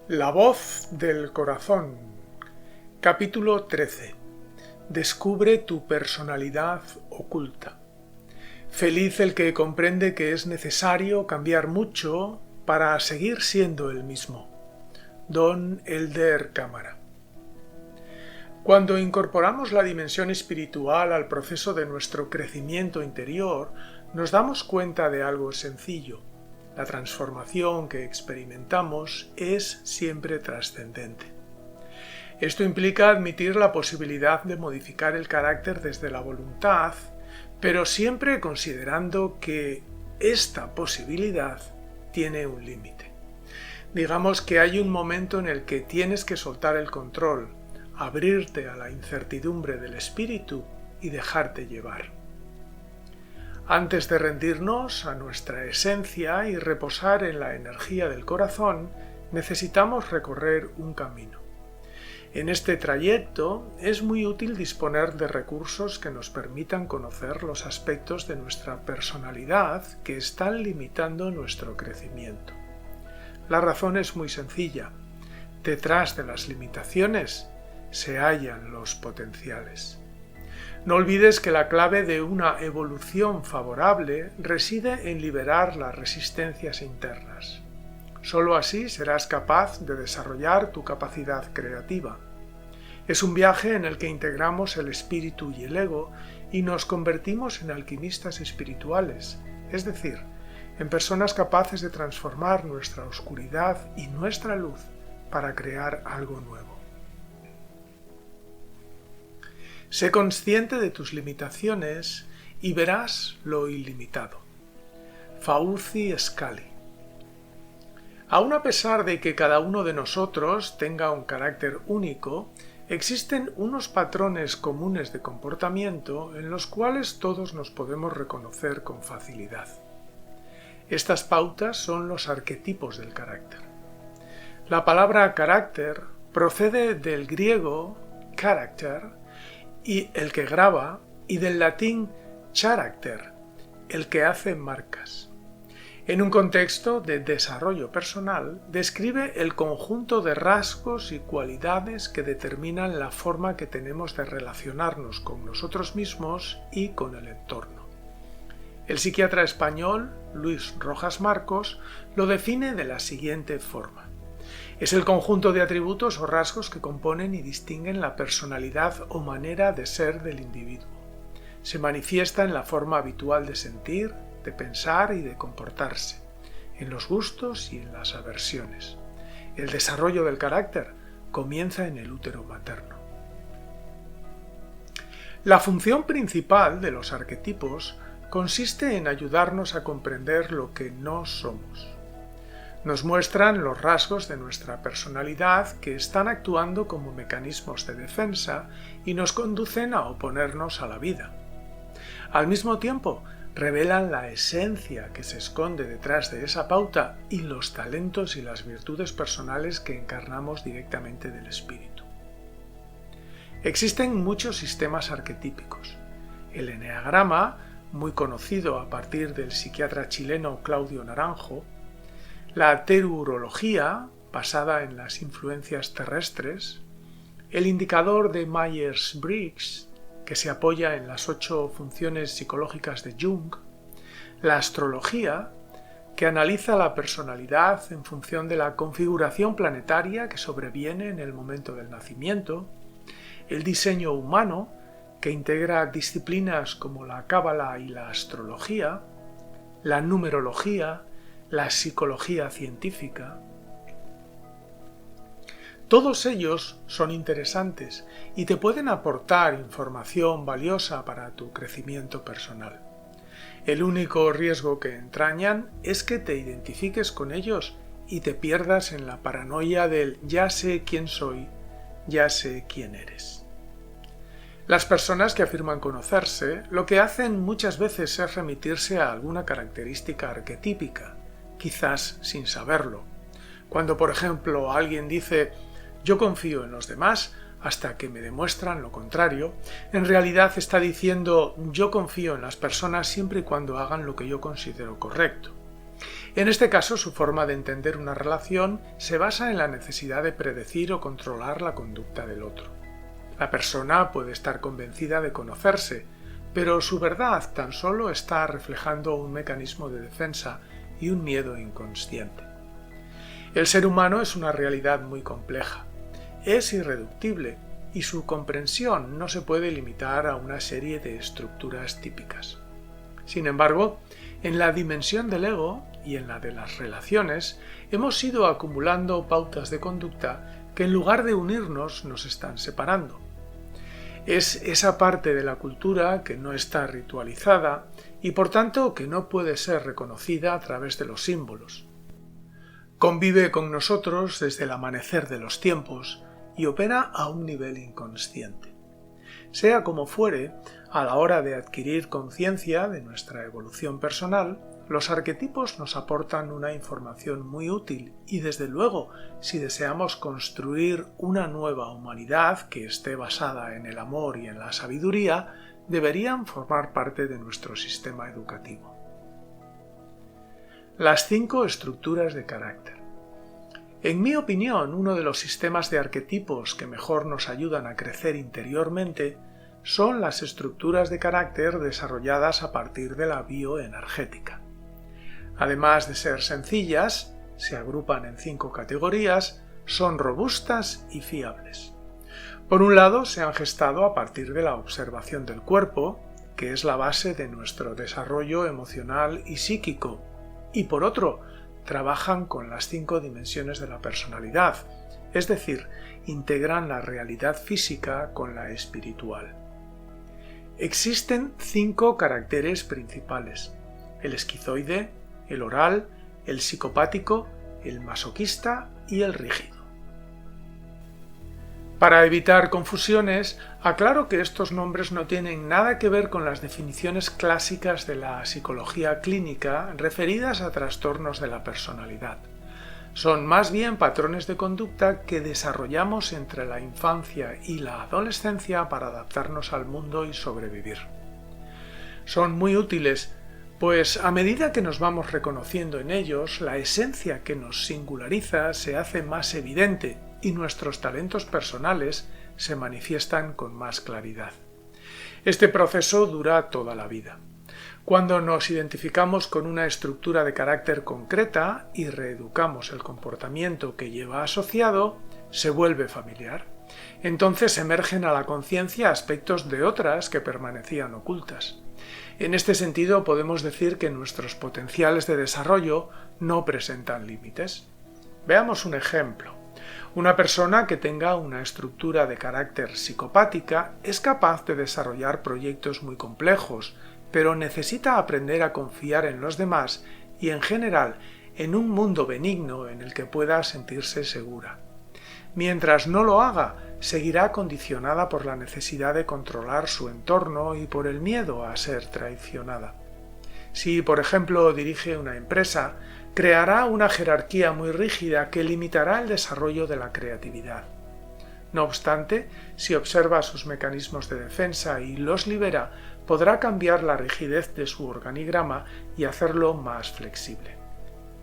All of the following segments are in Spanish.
La voz del corazón. Capítulo 13. Descubre tu personalidad oculta. Feliz el que comprende que es necesario cambiar mucho para seguir siendo el mismo. Don Elder Cámara. Cuando incorporamos la dimensión espiritual al proceso de nuestro crecimiento interior, nos damos cuenta de algo sencillo. La transformación que experimentamos es siempre trascendente. Esto implica admitir la posibilidad de modificar el carácter desde la voluntad, pero siempre considerando que esta posibilidad tiene un límite. Digamos que hay un momento en el que tienes que soltar el control, abrirte a la incertidumbre del espíritu y dejarte llevar. Antes de rendirnos a nuestra esencia y reposar en la energía del corazón, necesitamos recorrer un camino. En este trayecto es muy útil disponer de recursos que nos permitan conocer los aspectos de nuestra personalidad que están limitando nuestro crecimiento. La razón es muy sencilla. Detrás de las limitaciones se hallan los potenciales. No olvides que la clave de una evolución favorable reside en liberar las resistencias internas. Solo así serás capaz de desarrollar tu capacidad creativa. Es un viaje en el que integramos el espíritu y el ego y nos convertimos en alquimistas espirituales, es decir, en personas capaces de transformar nuestra oscuridad y nuestra luz para crear algo nuevo. Sé consciente de tus limitaciones y verás lo ilimitado. Fauci Scully. Aun a pesar de que cada uno de nosotros tenga un carácter único, existen unos patrones comunes de comportamiento en los cuales todos nos podemos reconocer con facilidad. Estas pautas son los arquetipos del carácter. La palabra carácter procede del griego character, y el que graba, y del latín character, el que hace marcas. En un contexto de desarrollo personal, describe el conjunto de rasgos y cualidades que determinan la forma que tenemos de relacionarnos con nosotros mismos y con el entorno. El psiquiatra español, Luis Rojas Marcos, lo define de la siguiente forma. Es el conjunto de atributos o rasgos que componen y distinguen la personalidad o manera de ser del individuo. Se manifiesta en la forma habitual de sentir, de pensar y de comportarse, en los gustos y en las aversiones. El desarrollo del carácter comienza en el útero materno. La función principal de los arquetipos consiste en ayudarnos a comprender lo que no somos. Nos muestran los rasgos de nuestra personalidad que están actuando como mecanismos de defensa y nos conducen a oponernos a la vida. Al mismo tiempo, revelan la esencia que se esconde detrás de esa pauta y los talentos y las virtudes personales que encarnamos directamente del espíritu. Existen muchos sistemas arquetípicos. El eneagrama, muy conocido a partir del psiquiatra chileno Claudio Naranjo, la terurología, basada en las influencias terrestres, el indicador de Myers-Briggs, que se apoya en las 8 funciones psicológicas de Jung, la astrología, que analiza la personalidad en función de la configuración planetaria que sobreviene en el momento del nacimiento, el diseño humano, que integra disciplinas como la cábala y la astrología, la numerología, la psicología científica. Todos ellos son interesantes y te pueden aportar información valiosa para tu crecimiento personal. El único riesgo que entrañan es que te identifiques con ellos y te pierdas en la paranoia del ya sé quién soy, ya sé quién eres. Las personas que afirman conocerse, lo que hacen muchas veces es remitirse a alguna característica arquetípica, quizás sin saberlo. Cuando, por ejemplo, alguien dice «yo confío en los demás hasta que me demuestran lo contrario», en realidad está diciendo «yo confío en las personas siempre y cuando hagan lo que yo considero correcto». En este caso, su forma de entender una relación se basa en la necesidad de predecir o controlar la conducta del otro. La persona puede estar convencida de conocerse, pero su verdad tan solo está reflejando un mecanismo de defensa y un miedo inconsciente. El ser humano es una realidad muy compleja, es irreductible y su comprensión no se puede limitar a una serie de estructuras típicas. Sin embargo, en la dimensión del ego y en la de las relaciones hemos ido acumulando pautas de conducta que en lugar de unirnos nos están separando. Es esa parte de la cultura que no está ritualizada y por tanto que no puede ser reconocida a través de los símbolos. Convive con nosotros desde el amanecer de los tiempos y opera a un nivel inconsciente. Sea como fuere, a la hora de adquirir conciencia de nuestra evolución personal, los arquetipos nos aportan una información muy útil y desde luego, si deseamos construir una nueva humanidad que esté basada en el amor y en la sabiduría, deberían formar parte de nuestro sistema educativo. Las 5 estructuras de carácter. En mi opinión, uno de los sistemas de arquetipos que mejor nos ayudan a crecer interiormente son las estructuras de carácter desarrolladas a partir de la bioenergética. Además de ser sencillas, se agrupan en 5 categorías, son robustas y fiables. Por un lado, se han gestado a partir de la observación del cuerpo, que es la base de nuestro desarrollo emocional y psíquico, y por otro, trabajan con las 5 dimensiones de la personalidad, es decir, integran la realidad física con la espiritual. Existen 5 caracteres principales: el esquizoide, el oral, el psicopático, el masoquista y el rígido. Para evitar confusiones, aclaro que estos nombres no tienen nada que ver con las definiciones clásicas de la psicología clínica referidas a trastornos de la personalidad. Son más bien patrones de conducta que desarrollamos entre la infancia y la adolescencia para adaptarnos al mundo y sobrevivir. Son muy útiles, pues a medida que nos vamos reconociendo en ellos, la esencia que nos singulariza se hace más evidente y nuestros talentos personales se manifiestan con más claridad. Este proceso dura toda la vida. Cuando nos identificamos con una estructura de carácter concreta y reeducamos el comportamiento que lleva asociado, se vuelve familiar. Entonces emergen a la conciencia aspectos de otras que permanecían ocultas. En este sentido podemos decir que nuestros potenciales de desarrollo no presentan límites. Veamos un ejemplo. Una persona que tenga una estructura de carácter psicopática es capaz de desarrollar proyectos muy complejos, pero necesita aprender a confiar en los demás y, en general, en un mundo benigno en el que pueda sentirse segura. Mientras no lo haga, seguirá condicionada por la necesidad de controlar su entorno y por el miedo a ser traicionada. Si, por ejemplo, dirige una empresa, creará una jerarquía muy rígida que limitará el desarrollo de la creatividad. No obstante, si observa sus mecanismos de defensa y los libera, podrá cambiar la rigidez de su organigrama y hacerlo más flexible.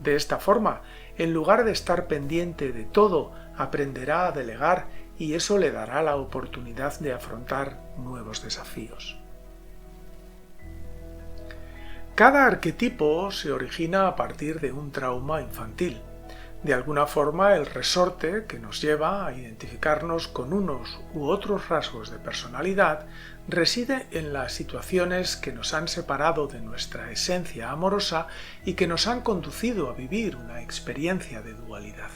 De esta forma, en lugar de estar pendiente de todo, aprenderá a delegar y eso le dará la oportunidad de afrontar nuevos desafíos. Cada arquetipo se origina a partir de un trauma infantil. De alguna forma, el resorte que nos lleva a identificarnos con unos u otros rasgos de personalidad reside en las situaciones que nos han separado de nuestra esencia amorosa y que nos han conducido a vivir una experiencia de dualidad.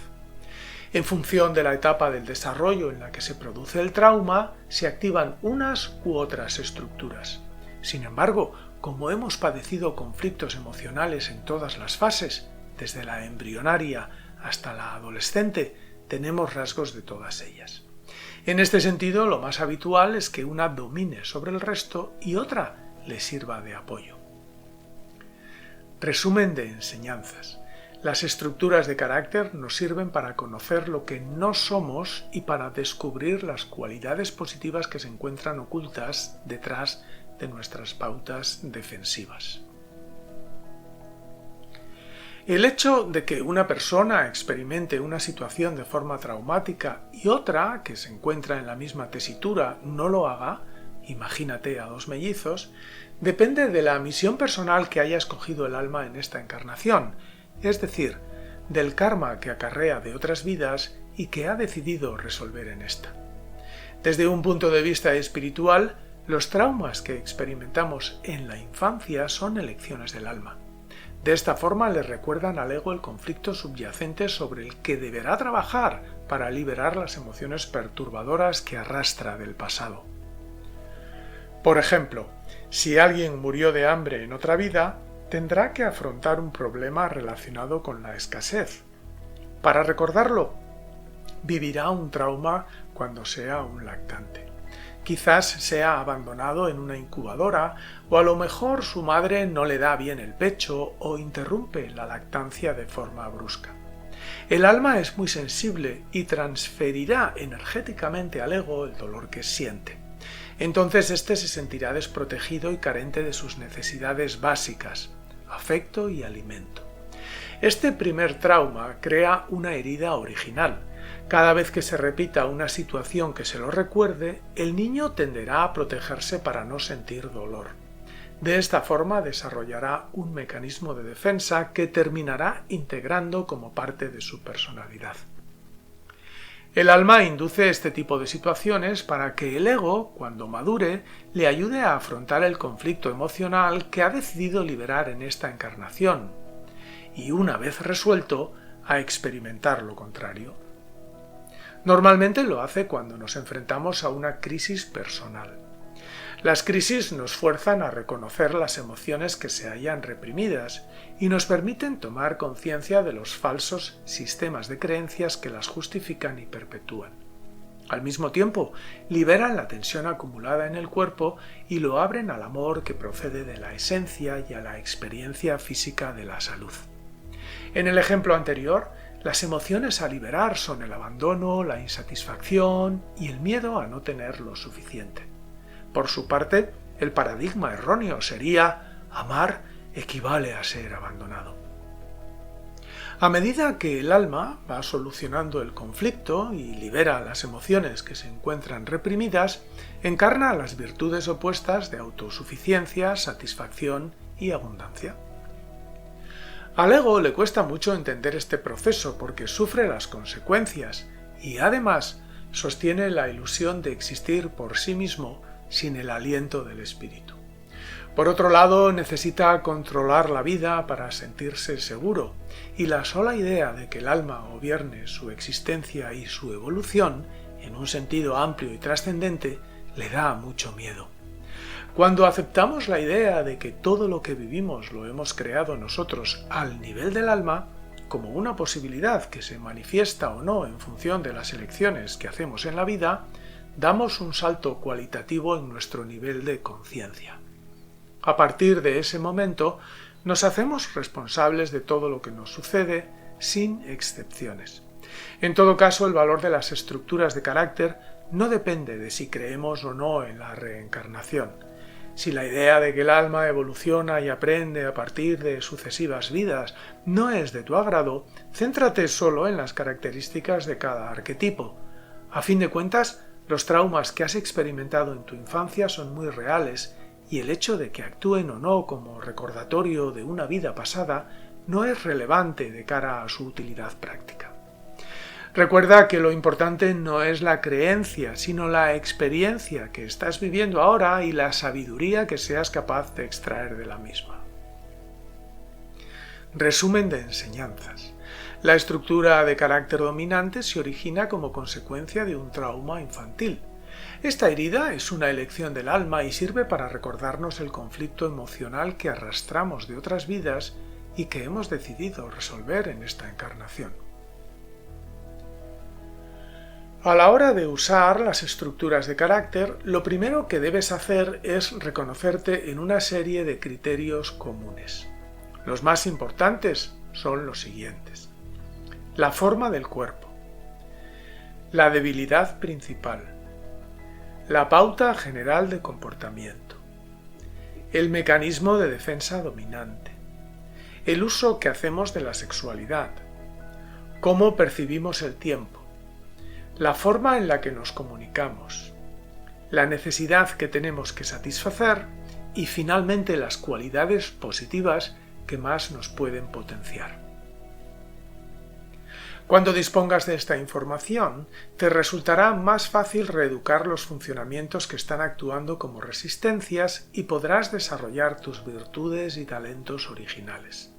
En función de la etapa del desarrollo en la que se produce el trauma, se activan unas u otras estructuras. Sin embargo, como hemos padecido conflictos emocionales en todas las fases, desde la embrionaria hasta la adolescente, tenemos rasgos de todas ellas. En este sentido, lo más habitual es que una domine sobre el resto y otra le sirva de apoyo. Resumen de enseñanzas. Las estructuras de carácter nos sirven para conocer lo que no somos y para descubrir las cualidades positivas que se encuentran ocultas detrás de nuestras pautas defensivas. El hecho de que una persona experimente una situación de forma traumática y otra, que se encuentra en la misma tesitura, no lo haga, imagínate a dos mellizos, depende de la misión personal que haya escogido el alma en esta encarnación, es decir, del karma que acarrea de otras vidas y que ha decidido resolver en esta. Desde un punto de vista espiritual, los traumas que experimentamos en la infancia son elecciones del alma. De esta forma le recuerdan al ego el conflicto subyacente sobre el que deberá trabajar para liberar las emociones perturbadoras que arrastra del pasado. Por ejemplo, si alguien murió de hambre en otra vida, tendrá que afrontar un problema relacionado con la escasez. Para recordarlo, vivirá un trauma cuando sea un lactante. Quizás sea abandonado en una incubadora o a lo mejor su madre no le da bien el pecho o interrumpe la lactancia de forma brusca. El alma es muy sensible y transferirá energéticamente al ego el dolor que siente. Entonces éste se sentirá desprotegido y carente de sus necesidades básicas, afecto y alimento. Este primer trauma crea una herida original. Cada vez que se repita una situación que se lo recuerde, el niño tenderá a protegerse para no sentir dolor. De esta forma desarrollará un mecanismo de defensa que terminará integrando como parte de su personalidad. El alma induce este tipo de situaciones para que el ego, cuando madure, le ayude a afrontar el conflicto emocional que ha decidido liberar en esta encarnación, y una vez resuelto, a experimentar lo contrario. Normalmente lo hace cuando nos enfrentamos a una crisis personal. Las crisis nos fuerzan a reconocer las emociones que se hallan reprimidas y nos permiten tomar conciencia de los falsos sistemas de creencias que las justifican y perpetúan. Al mismo tiempo, liberan la tensión acumulada en el cuerpo y lo abren al amor que procede de la esencia y a la experiencia física de la salud. En el ejemplo anterior, las emociones a liberar son el abandono, la insatisfacción y el miedo a no tener lo suficiente. Por su parte, el paradigma erróneo sería: amar equivale a ser abandonado. A medida que el alma va solucionando el conflicto y libera las emociones que se encuentran reprimidas, encarna las virtudes opuestas de autosuficiencia, satisfacción y abundancia. Al ego le cuesta mucho entender este proceso porque sufre las consecuencias y además sostiene la ilusión de existir por sí mismo sin el aliento del espíritu. Por otro lado, necesita controlar la vida para sentirse seguro, y la sola idea de que el alma gobierne su existencia y su evolución, en un sentido amplio y trascendente, le da mucho miedo. Cuando aceptamos la idea de que todo lo que vivimos lo hemos creado nosotros al nivel del alma, como una posibilidad que se manifiesta o no en función de las elecciones que hacemos en la vida, damos un salto cualitativo en nuestro nivel de conciencia. A partir de ese momento, nos hacemos responsables de todo lo que nos sucede, sin excepciones. En todo caso, el valor de las estructuras de carácter no depende de si creemos o no en la reencarnación. Si la idea de que el alma evoluciona y aprende a partir de sucesivas vidas no es de tu agrado, céntrate solo en las características de cada arquetipo. A fin de cuentas, los traumas que has experimentado en tu infancia son muy reales y el hecho de que actúen o no como recordatorio de una vida pasada no es relevante de cara a su utilidad práctica. Recuerda que lo importante no es la creencia, sino la experiencia que estás viviendo ahora y la sabiduría que seas capaz de extraer de la misma. Resumen de enseñanzas. La estructura de carácter dominante se origina como consecuencia de un trauma infantil. Esta herida es una elección del alma y sirve para recordarnos el conflicto emocional que arrastramos de otras vidas y que hemos decidido resolver en esta encarnación. A la hora de usar las estructuras de carácter, lo primero que debes hacer es reconocerte en una serie de criterios comunes. Los más importantes son los siguientes: la forma del cuerpo, la debilidad principal, la pauta general de comportamiento, el mecanismo de defensa dominante, el uso que hacemos de la sexualidad, cómo percibimos el tiempo, la forma en la que nos comunicamos, la necesidad que tenemos que satisfacer y finalmente las cualidades positivas que más nos pueden potenciar. Cuando dispongas de esta información, te resultará más fácil reeducar los funcionamientos que están actuando como resistencias y podrás desarrollar tus virtudes y talentos originales.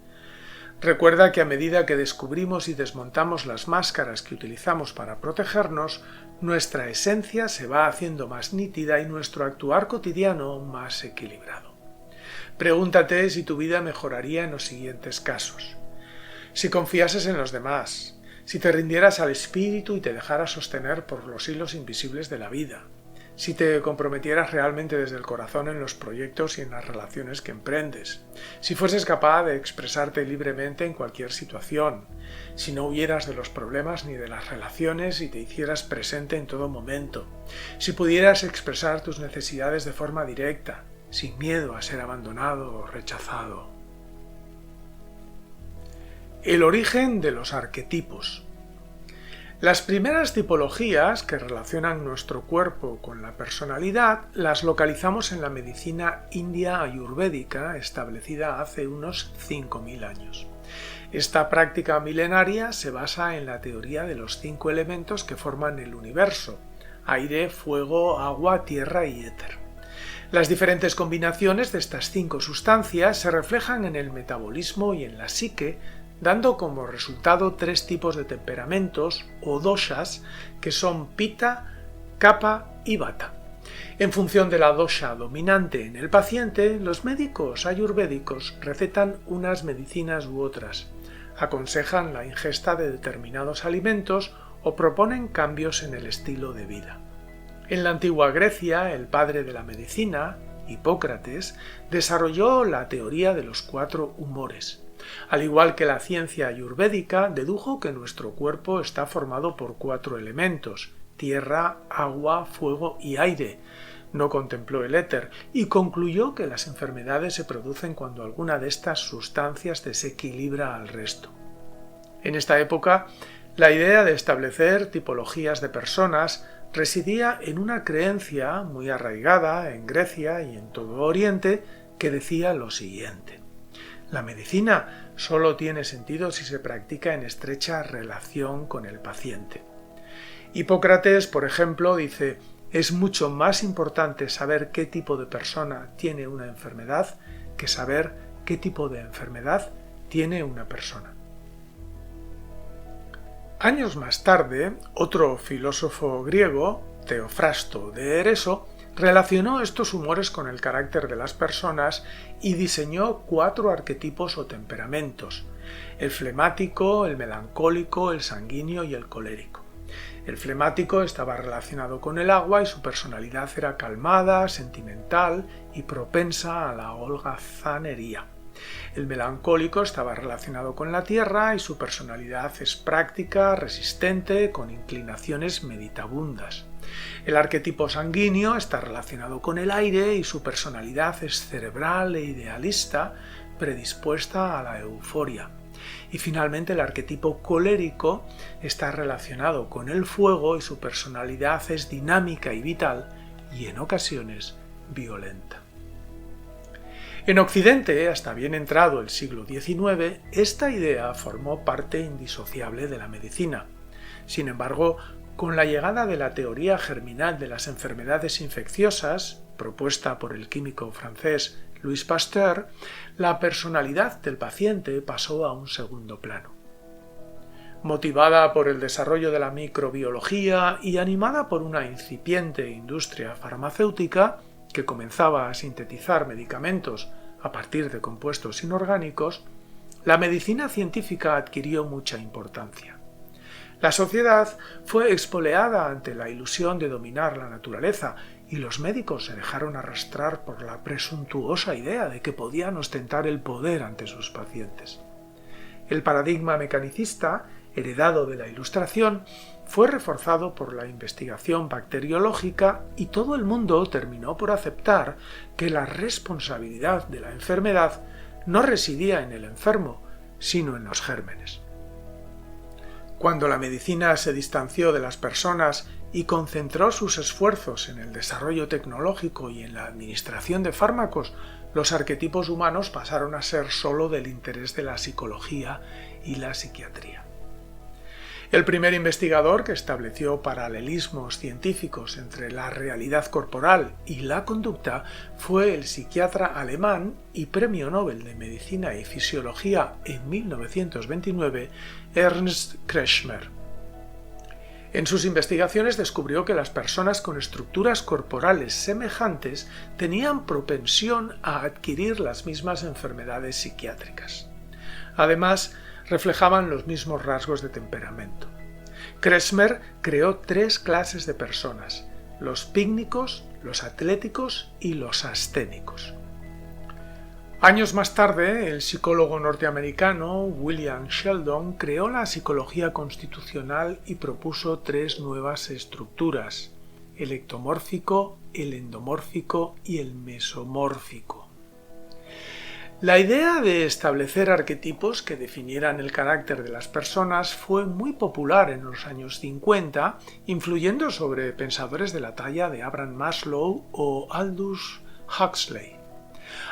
Recuerda que a medida que descubrimos y desmontamos las máscaras que utilizamos para protegernos, nuestra esencia se va haciendo más nítida y nuestro actuar cotidiano más equilibrado. Pregúntate si tu vida mejoraría en los siguientes casos. Si confiases en los demás, si te rindieras al espíritu y te dejaras sostener por los hilos invisibles de la vida, si te comprometieras realmente desde el corazón en los proyectos y en las relaciones que emprendes, si fueses capaz de expresarte libremente en cualquier situación, si no huyeras de los problemas ni de las relaciones y te hicieras presente en todo momento, si pudieras expresar tus necesidades de forma directa, sin miedo a ser abandonado o rechazado. El origen de los arquetipos. Las primeras tipologías que relacionan nuestro cuerpo con la personalidad las localizamos en la medicina india ayurvédica establecida hace unos 5.000 años. Esta práctica milenaria se basa en la teoría de los 5 elementos que forman el universo: aire, fuego, agua, tierra y éter. Las diferentes combinaciones de estas 5 sustancias se reflejan en el metabolismo y en la psique, dando como resultado 3 tipos de temperamentos o doshas que son Pitta, Kapha y Vata. En función de la dosha dominante en el paciente, los médicos ayurvédicos recetan unas medicinas u otras, aconsejan la ingesta de determinados alimentos o proponen cambios en el estilo de vida. En la antigua Grecia, el padre de la medicina, Hipócrates, desarrolló la teoría de los 4 humores. Al igual que la ciencia ayurvédica, dedujo que nuestro cuerpo está formado por 4 elementos: tierra, agua, fuego y aire. No contempló el éter y concluyó que las enfermedades se producen cuando alguna de estas sustancias desequilibra al resto. En esta época, la idea de establecer tipologías de personas residía en una creencia muy arraigada en Grecia y en todo Oriente que decía lo siguiente: la medicina solo tiene sentido si se practica en estrecha relación con el paciente. Hipócrates, por ejemplo, dice: es mucho más importante saber qué tipo de persona tiene una enfermedad que saber qué tipo de enfermedad tiene una persona. Años más tarde, otro filósofo griego, Teofrasto de Ereso, relacionó estos humores con el carácter de las personas y diseñó 4 arquetipos o temperamentos: el flemático, el melancólico, el sanguíneo y el colérico. El flemático estaba relacionado con el agua y su personalidad era calmada, sentimental y propensa a la holgazanería. El melancólico estaba relacionado con la tierra y su personalidad es práctica, resistente, con inclinaciones meditabundas. El arquetipo sanguíneo está relacionado con el aire y su personalidad es cerebral e idealista, predispuesta a la euforia. Y finalmente el arquetipo colérico está relacionado con el fuego y su personalidad es dinámica y vital y en ocasiones violenta. En Occidente, hasta bien entrado el siglo XIX, esta idea formó parte indisociable de la medicina. Sin embargo, con la llegada de la teoría germinal de las enfermedades infecciosas, propuesta por el químico francés Louis Pasteur, la personalidad del paciente pasó a un segundo plano. Motivada por el desarrollo de la microbiología y animada por una incipiente industria farmacéutica que comenzaba a sintetizar medicamentos a partir de compuestos inorgánicos, la medicina científica adquirió mucha importancia. La sociedad fue expoliada ante la ilusión de dominar la naturaleza y los médicos se dejaron arrastrar por la presuntuosa idea de que podían ostentar el poder ante sus pacientes. El paradigma mecanicista, heredado de la Ilustración, fue reforzado por la investigación bacteriológica y todo el mundo terminó por aceptar que la responsabilidad de la enfermedad no residía en el enfermo, sino en los gérmenes. Cuando la medicina se distanció de las personas y concentró sus esfuerzos en el desarrollo tecnológico y en la administración de fármacos, los arquetipos humanos pasaron a ser sólo del interés de la psicología y la psiquiatría. El primer investigador que estableció paralelismos científicos entre la realidad corporal y la conducta fue el psiquiatra alemán y premio Nobel de Medicina y Fisiología en 1929, Ernst Kretschmer. En sus investigaciones descubrió que las personas con estructuras corporales semejantes tenían propensión a adquirir las mismas enfermedades psiquiátricas. Además, reflejaban los mismos rasgos de temperamento. Kretschmer creó 3 clases de personas: los pícnicos, los atléticos y los asténicos. Años más tarde, el psicólogo norteamericano William Sheldon creó la psicología constitucional y propuso 3 nuevas estructuras: el ectomórfico, el endomórfico y el mesomórfico. La idea de establecer arquetipos que definieran el carácter de las personas fue muy popular en los años 50, influyendo sobre pensadores de la talla de Abraham Maslow o Aldous Huxley.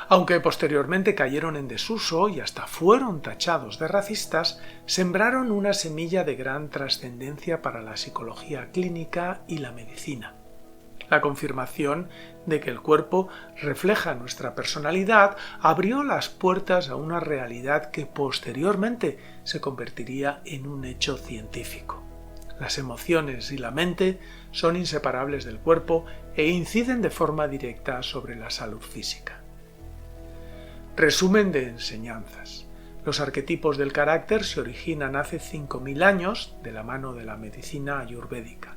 Aunque posteriormente cayeron en desuso y hasta fueron tachados de racistas, sembraron una semilla de gran trascendencia para la psicología clínica y la medicina. La confirmación de que el cuerpo refleja nuestra personalidad abrió las puertas a una realidad que posteriormente se convertiría en un hecho científico. Las emociones y la mente son inseparables del cuerpo e inciden de forma directa sobre la salud física. Resumen de enseñanzas. Los arquetipos del carácter se originan hace 5.000 años de la mano de la medicina ayurvédica.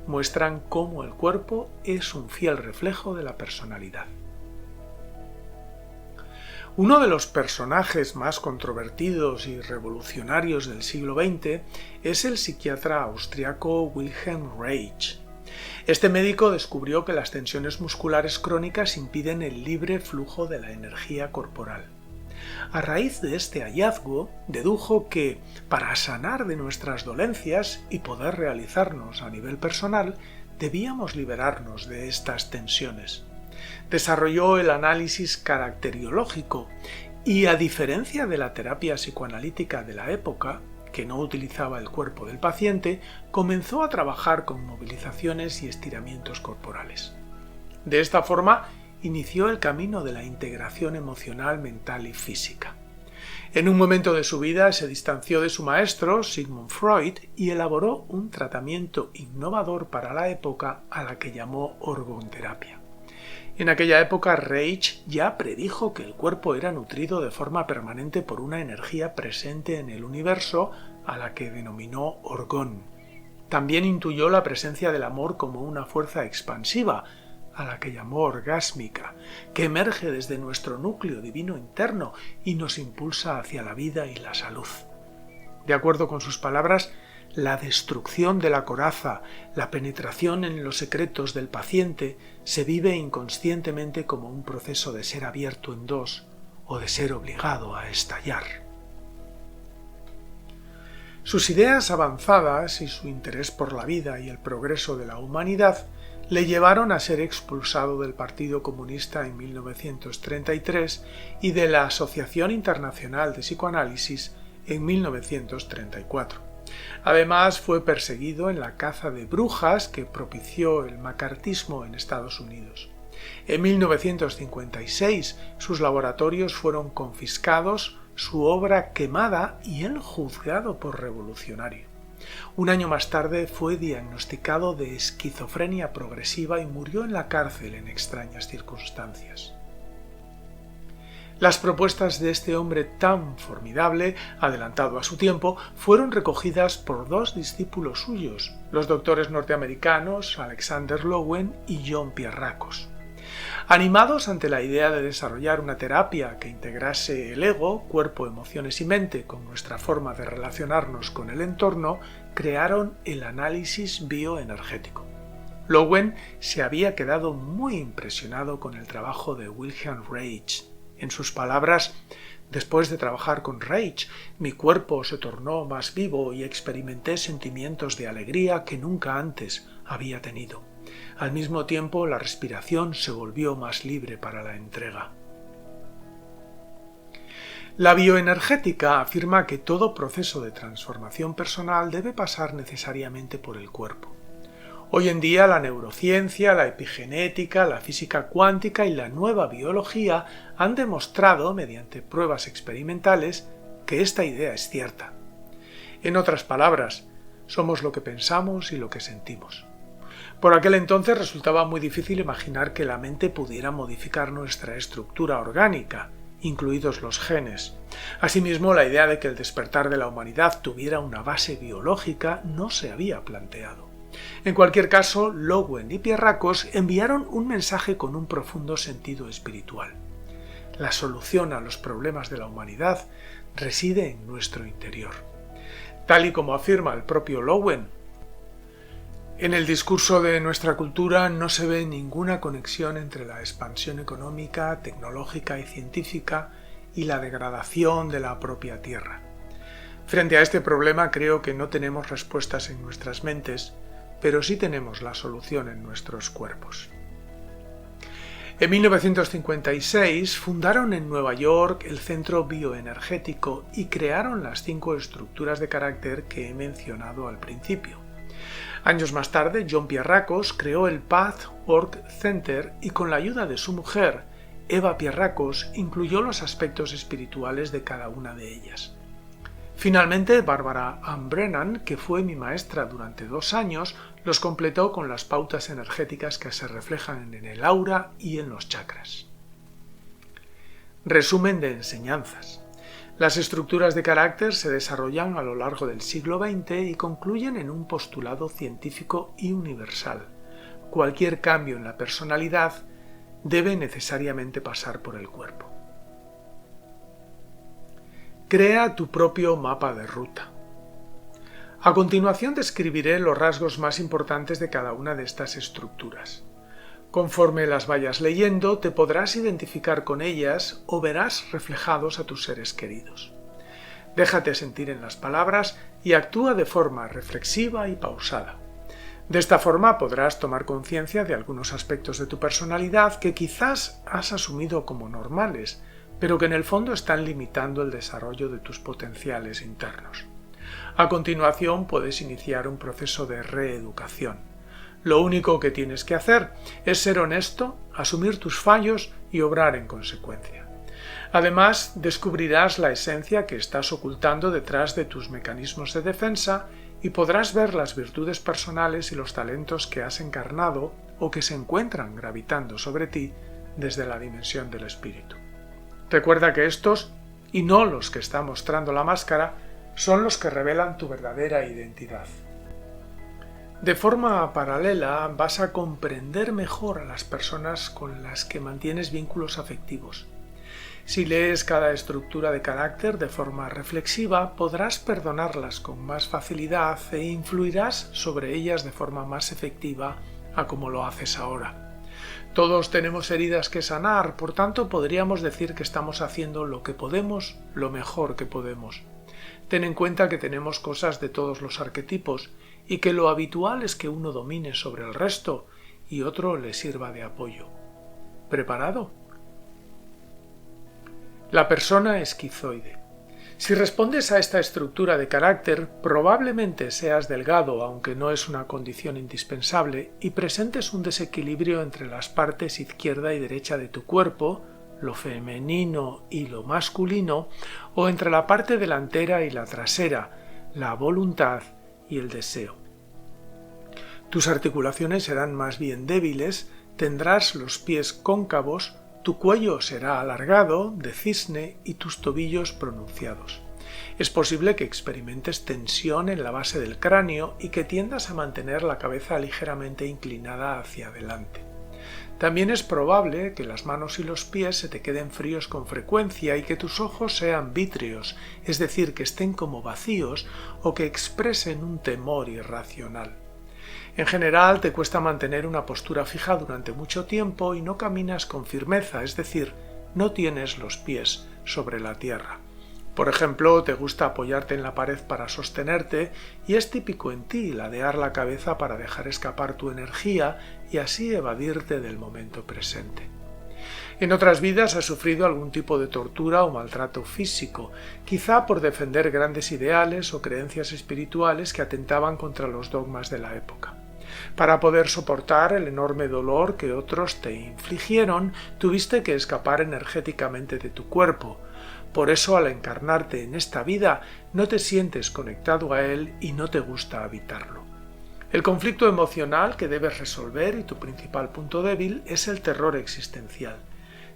Muestran cómo el cuerpo es un fiel reflejo de la personalidad. Uno de los personajes más controvertidos y revolucionarios del siglo XX es el psiquiatra austriaco Wilhelm Reich. Este médico descubrió que las tensiones musculares crónicas impiden el libre flujo de la energía corporal. A raíz de este hallazgo, dedujo que, para sanar de nuestras dolencias y poder realizarnos a nivel personal, debíamos liberarnos de estas tensiones. Desarrolló el análisis caracteriológico y, a diferencia de la terapia psicoanalítica de la época, que no utilizaba el cuerpo del paciente, comenzó a trabajar con movilizaciones y estiramientos corporales. De esta forma, inició el camino de la integración emocional, mental y física. En un momento de su vida se distanció de su maestro, Sigmund Freud, y elaboró un tratamiento innovador para la época a la que llamó orgonterapia. En aquella época, Reich ya predijo que el cuerpo era nutrido de forma permanente por una energía presente en el universo a la que denominó orgón. También intuyó la presencia del amor como una fuerza expansiva, a la que llamó orgásmica, que emerge desde nuestro núcleo divino interno y nos impulsa hacia la vida y la salud. De acuerdo con sus palabras, la destrucción de la coraza, la penetración en los secretos del paciente, se vive inconscientemente como un proceso de ser abierto en dos o de ser obligado a estallar. Sus ideas avanzadas y su interés por la vida y el progreso de la humanidad le llevaron a ser expulsado del Partido Comunista en 1933 y de la Asociación Internacional de Psicoanálisis en 1934. Además, fue perseguido en la caza de brujas que propició el macartismo en Estados Unidos. En 1956, sus laboratorios fueron confiscados, su obra quemada y él juzgado por revolucionario. Un año más tarde fue diagnosticado de esquizofrenia progresiva y murió en la cárcel en extrañas circunstancias. Las propuestas de este hombre tan formidable, adelantado a su tiempo, fueron recogidas por 2 discípulos suyos, los doctores norteamericanos Alexander Lowen y John Pierrakos. Animados ante la idea de desarrollar una terapia que integrase el ego, cuerpo, emociones y mente con nuestra forma de relacionarnos con el entorno, crearon el análisis bioenergético. Lowen se había quedado muy impresionado con el trabajo de Wilhelm Reich. En sus palabras, Después de trabajar con Reich, mi cuerpo se tornó más vivo y experimenté sentimientos de alegría que nunca antes había tenido. Al mismo tiempo, la respiración se volvió más libre para la entrega. La bioenergética afirma que todo proceso de transformación personal debe pasar necesariamente por el cuerpo. Hoy en día la neurociencia, la epigenética, la física cuántica y la nueva biología han demostrado, mediante pruebas experimentales, que esta idea es cierta. En otras palabras, somos lo que pensamos y lo que sentimos. Por aquel entonces resultaba muy difícil imaginar que la mente pudiera modificar nuestra estructura orgánica, incluidos los genes. Asimismo, la idea de que el despertar de la humanidad tuviera una base biológica no se había planteado. En cualquier caso, Lowen y Pierrakos enviaron un mensaje con un profundo sentido espiritual. La solución a los problemas de la humanidad reside en nuestro interior. Tal y como afirma el propio Lowen, en el discurso de nuestra cultura no se ve ninguna conexión entre la expansión económica, tecnológica y científica y la degradación de la propia Tierra. Frente a este problema creo que no tenemos respuestas en nuestras mentes, pero sí tenemos la solución en nuestros cuerpos. En 1956 fundaron en Nueva York el Centro Bioenergético y crearon las 5 estructuras de carácter que he mencionado al principio. Años más tarde, John Pierrakos creó el Path Work Center y con la ayuda de su mujer, Eva Pierrakos, incluyó los aspectos espirituales de cada una de ellas. Finalmente, Barbara Ann Brennan, que fue mi maestra durante 2 años, los completó con las pautas energéticas que se reflejan en el aura y en los chakras. Resumen de enseñanzas. Las estructuras de carácter se desarrollan a lo largo del siglo XX y concluyen en un postulado científico y universal. Cualquier cambio en la personalidad debe necesariamente pasar por el cuerpo. Crea tu propio mapa de ruta. A continuación describiré los rasgos más importantes de cada una de estas estructuras. Conforme las vayas leyendo, te podrás identificar con ellas o verás reflejados a tus seres queridos. Déjate sentir en las palabras y actúa de forma reflexiva y pausada. De esta forma podrás tomar conciencia de algunos aspectos de tu personalidad que quizás has asumido como normales, pero que en el fondo están limitando el desarrollo de tus potenciales internos. A continuación puedes iniciar un proceso de reeducación. Lo único que tienes que hacer es ser honesto, asumir tus fallos y obrar en consecuencia. Además, descubrirás la esencia que estás ocultando detrás de tus mecanismos de defensa y podrás ver las virtudes personales y los talentos que has encarnado o que se encuentran gravitando sobre ti desde la dimensión del espíritu. Recuerda que estos, y no los que está mostrando la máscara, son los que revelan tu verdadera identidad. De forma paralela vas a comprender mejor a las personas con las que mantienes vínculos afectivos. Si lees cada estructura de carácter de forma reflexiva, podrás perdonarlas con más facilidad e influirás sobre ellas de forma más efectiva a como lo haces ahora. Todos tenemos heridas que sanar, por tanto podríamos decir que estamos haciendo lo que podemos, lo mejor que podemos. Ten en cuenta que tenemos cosas de todos los arquetipos y que lo habitual es que uno domine sobre el resto y otro le sirva de apoyo. ¿Preparado? La persona esquizoide. Si respondes a esta estructura de carácter, probablemente seas delgado, aunque no es una condición indispensable, y presentes un desequilibrio entre las partes izquierda y derecha de tu cuerpo, lo femenino y lo masculino, o entre la parte delantera y la trasera, la voluntad y el deseo. Tus articulaciones serán más bien débiles, tendrás los pies cóncavos, tu cuello será alargado, de cisne, y tus tobillos pronunciados. Es posible que experimentes tensión en la base del cráneo y que tiendas a mantener la cabeza ligeramente inclinada hacia adelante. También es probable que las manos y los pies se te queden fríos con frecuencia y que tus ojos sean vítreos, es decir, que estén como vacíos o que expresen un temor irracional. En general te cuesta mantener una postura fija durante mucho tiempo y no caminas con firmeza, es decir, no tienes los pies sobre la tierra. Por ejemplo, te gusta apoyarte en la pared para sostenerte y es típico en ti ladear la cabeza para dejar escapar tu energía y así evadirte del momento presente. En otras vidas has sufrido algún tipo de tortura o maltrato físico, quizá por defender grandes ideales o creencias espirituales que atentaban contra los dogmas de la época. Para poder soportar el enorme dolor que otros te infligieron, tuviste que escapar energéticamente de tu cuerpo. Por eso, al encarnarte en esta vida, no te sientes conectado a él y no te gusta habitarlo. El conflicto emocional que debes resolver y tu principal punto débil es el terror existencial.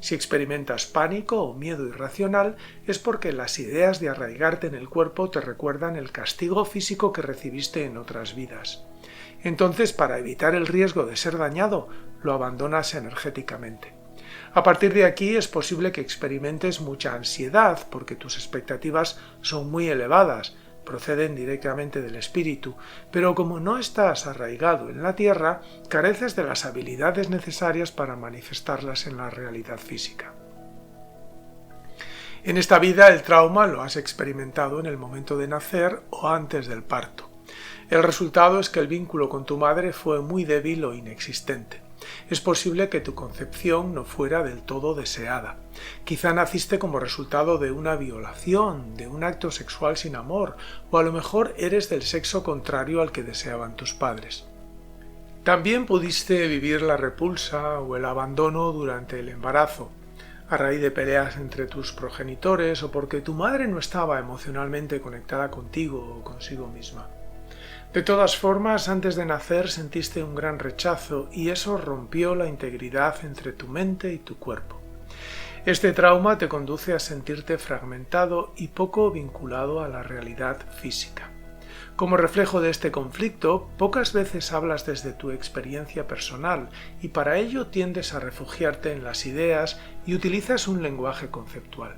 Si experimentas pánico o miedo irracional es porque las ideas de arraigarte en el cuerpo te recuerdan el castigo físico que recibiste en otras vidas. Entonces, para evitar el riesgo de ser dañado, lo abandonas energéticamente. A partir de aquí es posible que experimentes mucha ansiedad porque tus expectativas son muy elevadas, proceden directamente del espíritu, pero como no estás arraigado en la tierra, careces de las habilidades necesarias para manifestarlas en la realidad física. En esta vida el trauma lo has experimentado en el momento de nacer o antes del parto. El resultado es que el vínculo con tu madre fue muy débil o inexistente. Es posible que tu concepción no fuera del todo deseada. Quizá naciste como resultado de una violación, de un acto sexual sin amor, o a lo mejor eres del sexo contrario al que deseaban tus padres. También pudiste vivir la repulsa o el abandono durante el embarazo, a raíz de peleas entre tus progenitores o porque tu madre no estaba emocionalmente conectada contigo o consigo misma. De todas formas, antes de nacer sentiste un gran rechazo y eso rompió la integridad entre tu mente y tu cuerpo. Este trauma te conduce a sentirte fragmentado y poco vinculado a la realidad física. Como reflejo de este conflicto, pocas veces hablas desde tu experiencia personal y para ello tiendes a refugiarte en las ideas y utilizas un lenguaje conceptual.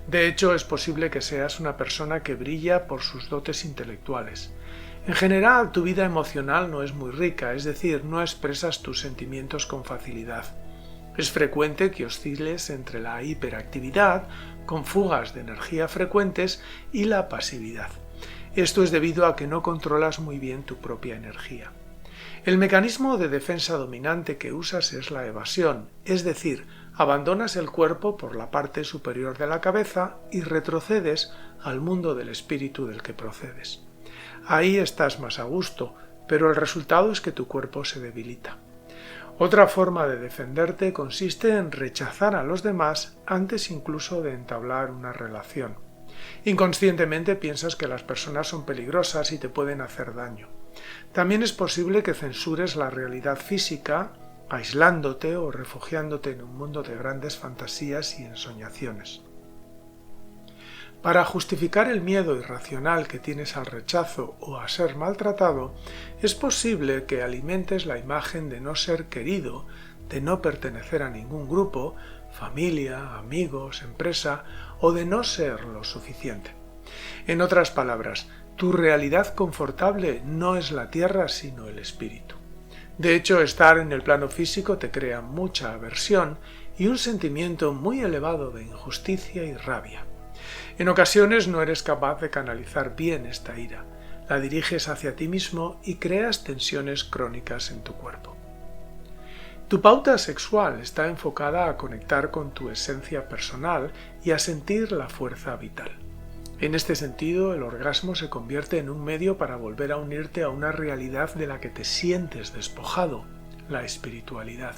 De hecho, es posible que seas una persona que brilla por sus dotes intelectuales. En general, tu vida emocional no es muy rica, es decir, no expresas tus sentimientos con facilidad. Es frecuente que osciles entre la hiperactividad, con fugas de energía frecuentes, y la pasividad. Esto es debido a que no controlas muy bien tu propia energía. El mecanismo de defensa dominante que usas es la evasión, es decir, abandonas el cuerpo por la parte superior de la cabeza y retrocedes al mundo del espíritu del que procedes. Ahí estás más a gusto, pero el resultado es que tu cuerpo se debilita. Otra forma de defenderte consiste en rechazar a los demás antes incluso de entablar una relación. Inconscientemente piensas que las personas son peligrosas y te pueden hacer daño. También es posible que censures la realidad física, aislándote o refugiándote en un mundo de grandes fantasías y ensoñaciones. Para justificar el miedo irracional que tienes al rechazo o a ser maltratado, es posible que alimentes la imagen de no ser querido, de no pertenecer a ningún grupo, familia, amigos, empresa, o de no ser lo suficiente. En otras palabras, tu realidad confortable no es la tierra sino el espíritu. De hecho, estar en el plano físico te crea mucha aversión y un sentimiento muy elevado de injusticia y rabia. En ocasiones no eres capaz de canalizar bien esta ira, la diriges hacia ti mismo y creas tensiones crónicas en tu cuerpo. Tu pauta sexual está enfocada a conectar con tu esencia personal y a sentir la fuerza vital. En este sentido, el orgasmo se convierte en un medio para volver a unirte a una realidad de la que te sientes despojado, la espiritualidad.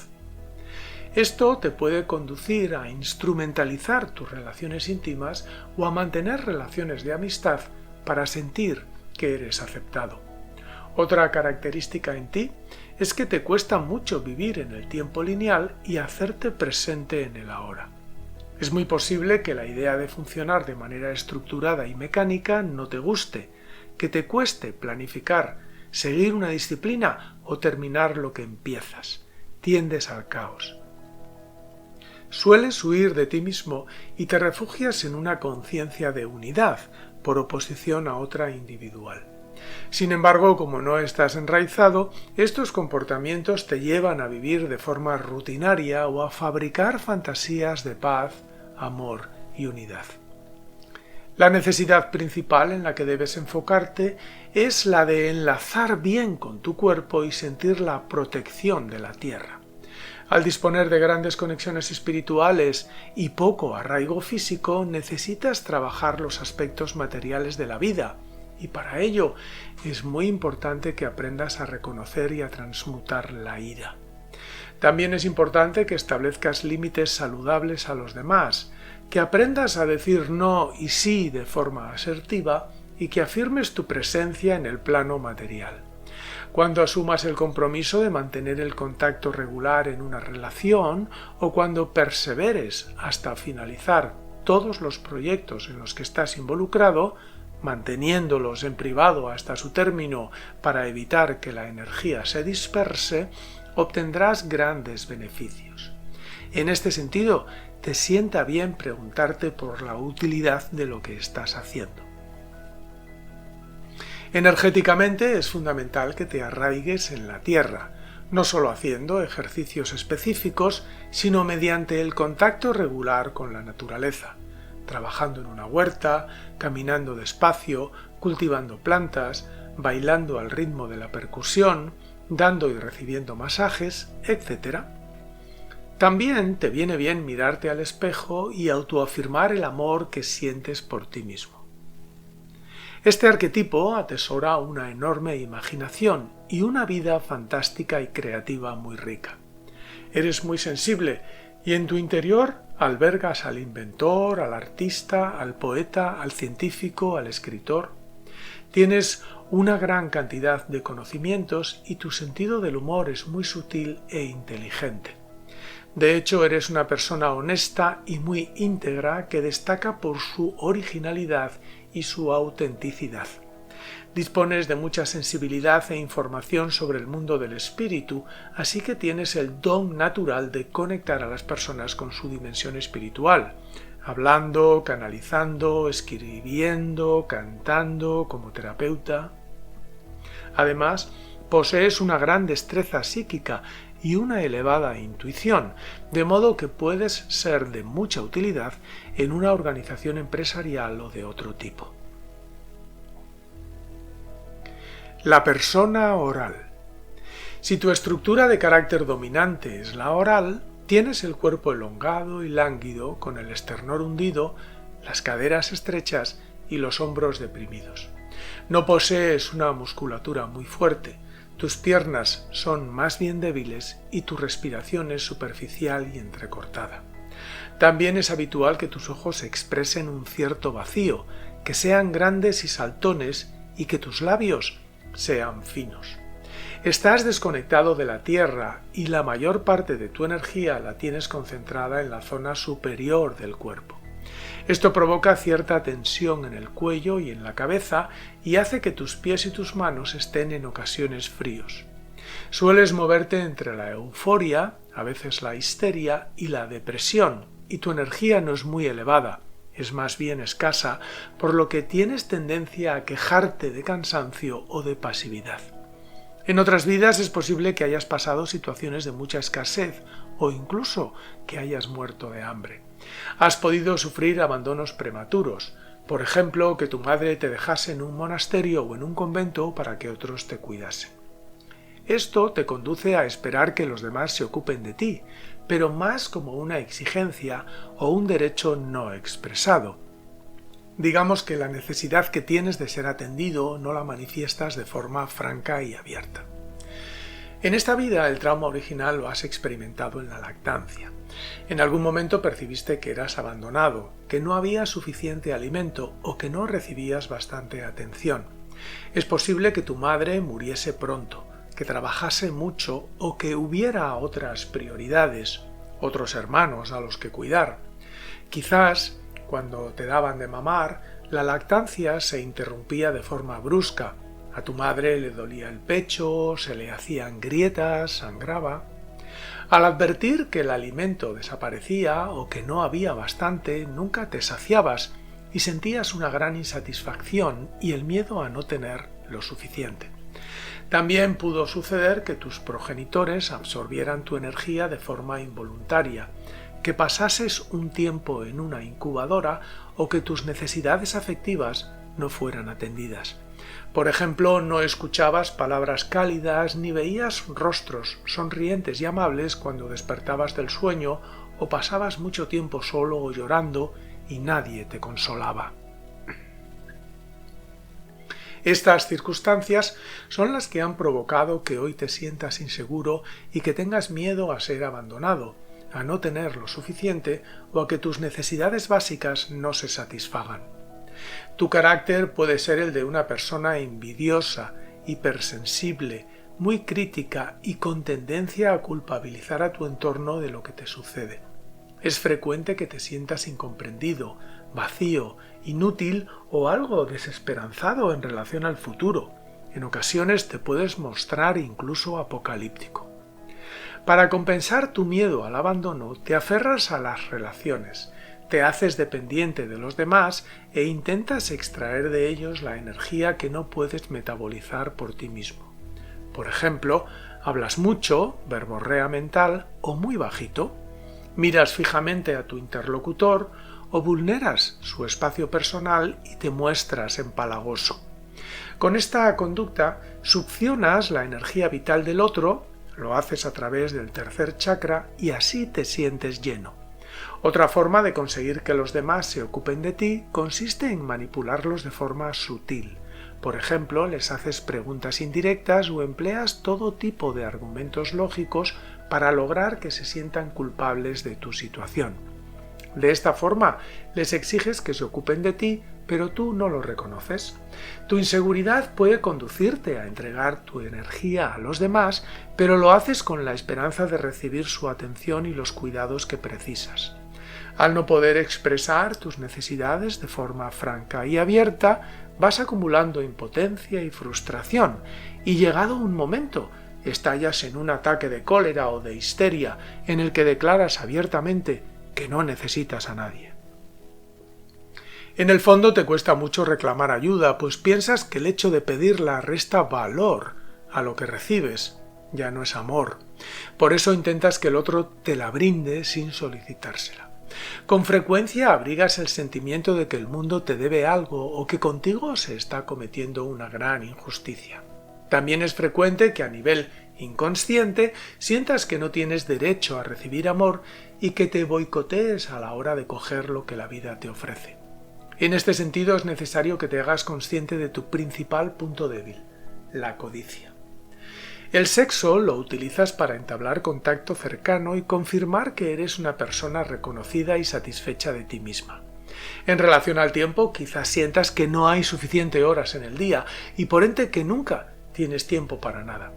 Esto te puede conducir a instrumentalizar tus relaciones íntimas o a mantener relaciones de amistad para sentir que eres aceptado. Otra característica en ti es que te cuesta mucho vivir en el tiempo lineal y hacerte presente en el ahora. Es muy posible que la idea de funcionar de manera estructurada y mecánica no te guste, que te cueste planificar, seguir una disciplina o terminar lo que empiezas. Tiendes al caos. Sueles huir de ti mismo y te refugias en una conciencia de unidad, por oposición a otra individual. Sin embargo, como no estás enraizado, estos comportamientos te llevan a vivir de forma rutinaria o a fabricar fantasías de paz, amor y unidad. La necesidad principal en la que debes enfocarte es la de enlazar bien con tu cuerpo y sentir la protección de la tierra. Al disponer de grandes conexiones espirituales y poco arraigo físico, necesitas trabajar los aspectos materiales de la vida, y para ello es muy importante que aprendas a reconocer y a transmutar la ira. También es importante que establezcas límites saludables a los demás, que aprendas a decir no y sí de forma asertiva y que afirmes tu presencia en el plano material. Cuando asumas el compromiso de mantener el contacto regular en una relación o cuando perseveres hasta finalizar todos los proyectos en los que estás involucrado, manteniéndolos en privado hasta su término para evitar que la energía se disperse, obtendrás grandes beneficios. En este sentido, te sienta bien preguntarte por la utilidad de lo que estás haciendo. Energéticamente es fundamental que te arraigues en la tierra, no solo haciendo ejercicios específicos, sino mediante el contacto regular con la naturaleza, trabajando en una huerta, caminando despacio, cultivando plantas, bailando al ritmo de la percusión, dando y recibiendo masajes, etc. También te viene bien mirarte al espejo y autoafirmar el amor que sientes por ti mismo. Este arquetipo atesora una enorme imaginación y una vida fantástica y creativa muy rica. Eres muy sensible y en tu interior albergas al inventor, al artista, al poeta, al científico, al escritor. Tienes una gran cantidad de conocimientos y tu sentido del humor es muy sutil e inteligente. De hecho, eres una persona honesta y muy íntegra que destaca por su originalidad y su autenticidad. Dispones de mucha sensibilidad e información sobre el mundo del espíritu, así que tienes el don natural de conectar a las personas con su dimensión espiritual, hablando, canalizando, escribiendo, cantando, como terapeuta. Además, posees una gran destreza psíquica y una elevada intuición, de modo que puedes ser de mucha utilidad en una organización empresarial o de otro tipo. La persona oral. Si tu estructura de carácter dominante es la oral, tienes el cuerpo elongado y lánguido, con el esternón hundido, las caderas estrechas y los hombros deprimidos. No posees una musculatura muy fuerte, tus piernas son más bien débiles y tu respiración es superficial y entrecortada. También es habitual que tus ojos expresen un cierto vacío, que sean grandes y saltones y que tus labios sean finos. Estás desconectado de la tierra y la mayor parte de tu energía la tienes concentrada en la zona superior del cuerpo. Esto provoca cierta tensión en el cuello y en la cabeza y hace que tus pies y tus manos estén en ocasiones fríos. Sueles moverte entre la euforia, a veces la histeria y la depresión, y tu energía no es muy elevada, es más bien escasa, por lo que tienes tendencia a quejarte de cansancio o de pasividad. En otras vidas es posible que hayas pasado situaciones de mucha escasez o incluso que hayas muerto de hambre. Has podido sufrir abandonos prematuros, por ejemplo, que tu madre te dejase en un monasterio o en un convento para que otros te cuidasen. Esto te conduce a esperar que los demás se ocupen de ti, pero más como una exigencia o un derecho no expresado. Digamos que la necesidad que tienes de ser atendido no la manifiestas de forma franca y abierta. En esta vida el trauma original lo has experimentado en la lactancia. En algún momento percibiste que eras abandonado, que no había suficiente alimento o que no recibías bastante atención. Es posible que tu madre muriese pronto, que trabajase mucho o que hubiera otras prioridades, otros hermanos a los que cuidar. Quizás, cuando te daban de mamar, la lactancia se interrumpía de forma brusca. A tu madre le dolía el pecho, se le hacían grietas, sangraba. Al advertir que el alimento desaparecía o que no había bastante, nunca te saciabas y sentías una gran insatisfacción y el miedo a no tener lo suficiente. También pudo suceder que tus progenitores absorbieran tu energía de forma involuntaria, que pasases un tiempo en una incubadora o que tus necesidades afectivas no fueran atendidas. Por ejemplo, no escuchabas palabras cálidas ni veías rostros sonrientes y amables cuando despertabas del sueño o pasabas mucho tiempo solo o llorando y nadie te consolaba. Estas circunstancias son las que han provocado que hoy te sientas inseguro y que tengas miedo a ser abandonado, a no tener lo suficiente o a que tus necesidades básicas no se satisfagan. Tu carácter puede ser el de una persona envidiosa, hipersensible, muy crítica y con tendencia a culpabilizar a tu entorno de lo que te sucede. Es frecuente que te sientas incomprendido, vacío, inútil o algo desesperanzado en relación al futuro. En ocasiones te puedes mostrar incluso apocalíptico. Para compensar tu miedo al abandono, te aferras a las relaciones, te haces dependiente de los demás e intentas extraer de ellos la energía que no puedes metabolizar por ti mismo. Por ejemplo, hablas mucho, verborrea mental o muy bajito, miras fijamente a tu interlocutor o vulneras su espacio personal y te muestras empalagoso. Con esta conducta succionas la energía vital del otro, lo haces a través del tercer chakra y así te sientes lleno. Otra forma de conseguir que los demás se ocupen de ti consiste en manipularlos de forma sutil. Por ejemplo, les haces preguntas indirectas o empleas todo tipo de argumentos lógicos para lograr que se sientan culpables de tu situación. De esta forma, les exiges que se ocupen de ti, pero tú no lo reconoces. Tu inseguridad puede conducirte a entregar tu energía a los demás, pero lo haces con la esperanza de recibir su atención y los cuidados que precisas. Al no poder expresar tus necesidades de forma franca y abierta, vas acumulando impotencia y frustración, y llegado un momento, estallas en un ataque de cólera o de histeria en el que declaras abiertamente que no necesitas a nadie. En el fondo te cuesta mucho reclamar ayuda, pues piensas que el hecho de pedirla resta valor a lo que recibes, ya no es amor. Por eso intentas que el otro te la brinde sin solicitársela. Con frecuencia abrigas el sentimiento de que el mundo te debe algo o que contigo se está cometiendo una gran injusticia. También es frecuente que a nivel inconsciente sientas que no tienes derecho a recibir amor y que te boicotees a la hora de coger lo que la vida te ofrece. En este sentido es necesario que te hagas consciente de tu principal punto débil, la codicia. El sexo lo utilizas para entablar contacto cercano y confirmar que eres una persona reconocida y satisfecha de ti misma. En relación al tiempo, quizás sientas que no hay suficientes horas en el día y por ende que nunca tienes tiempo para nada.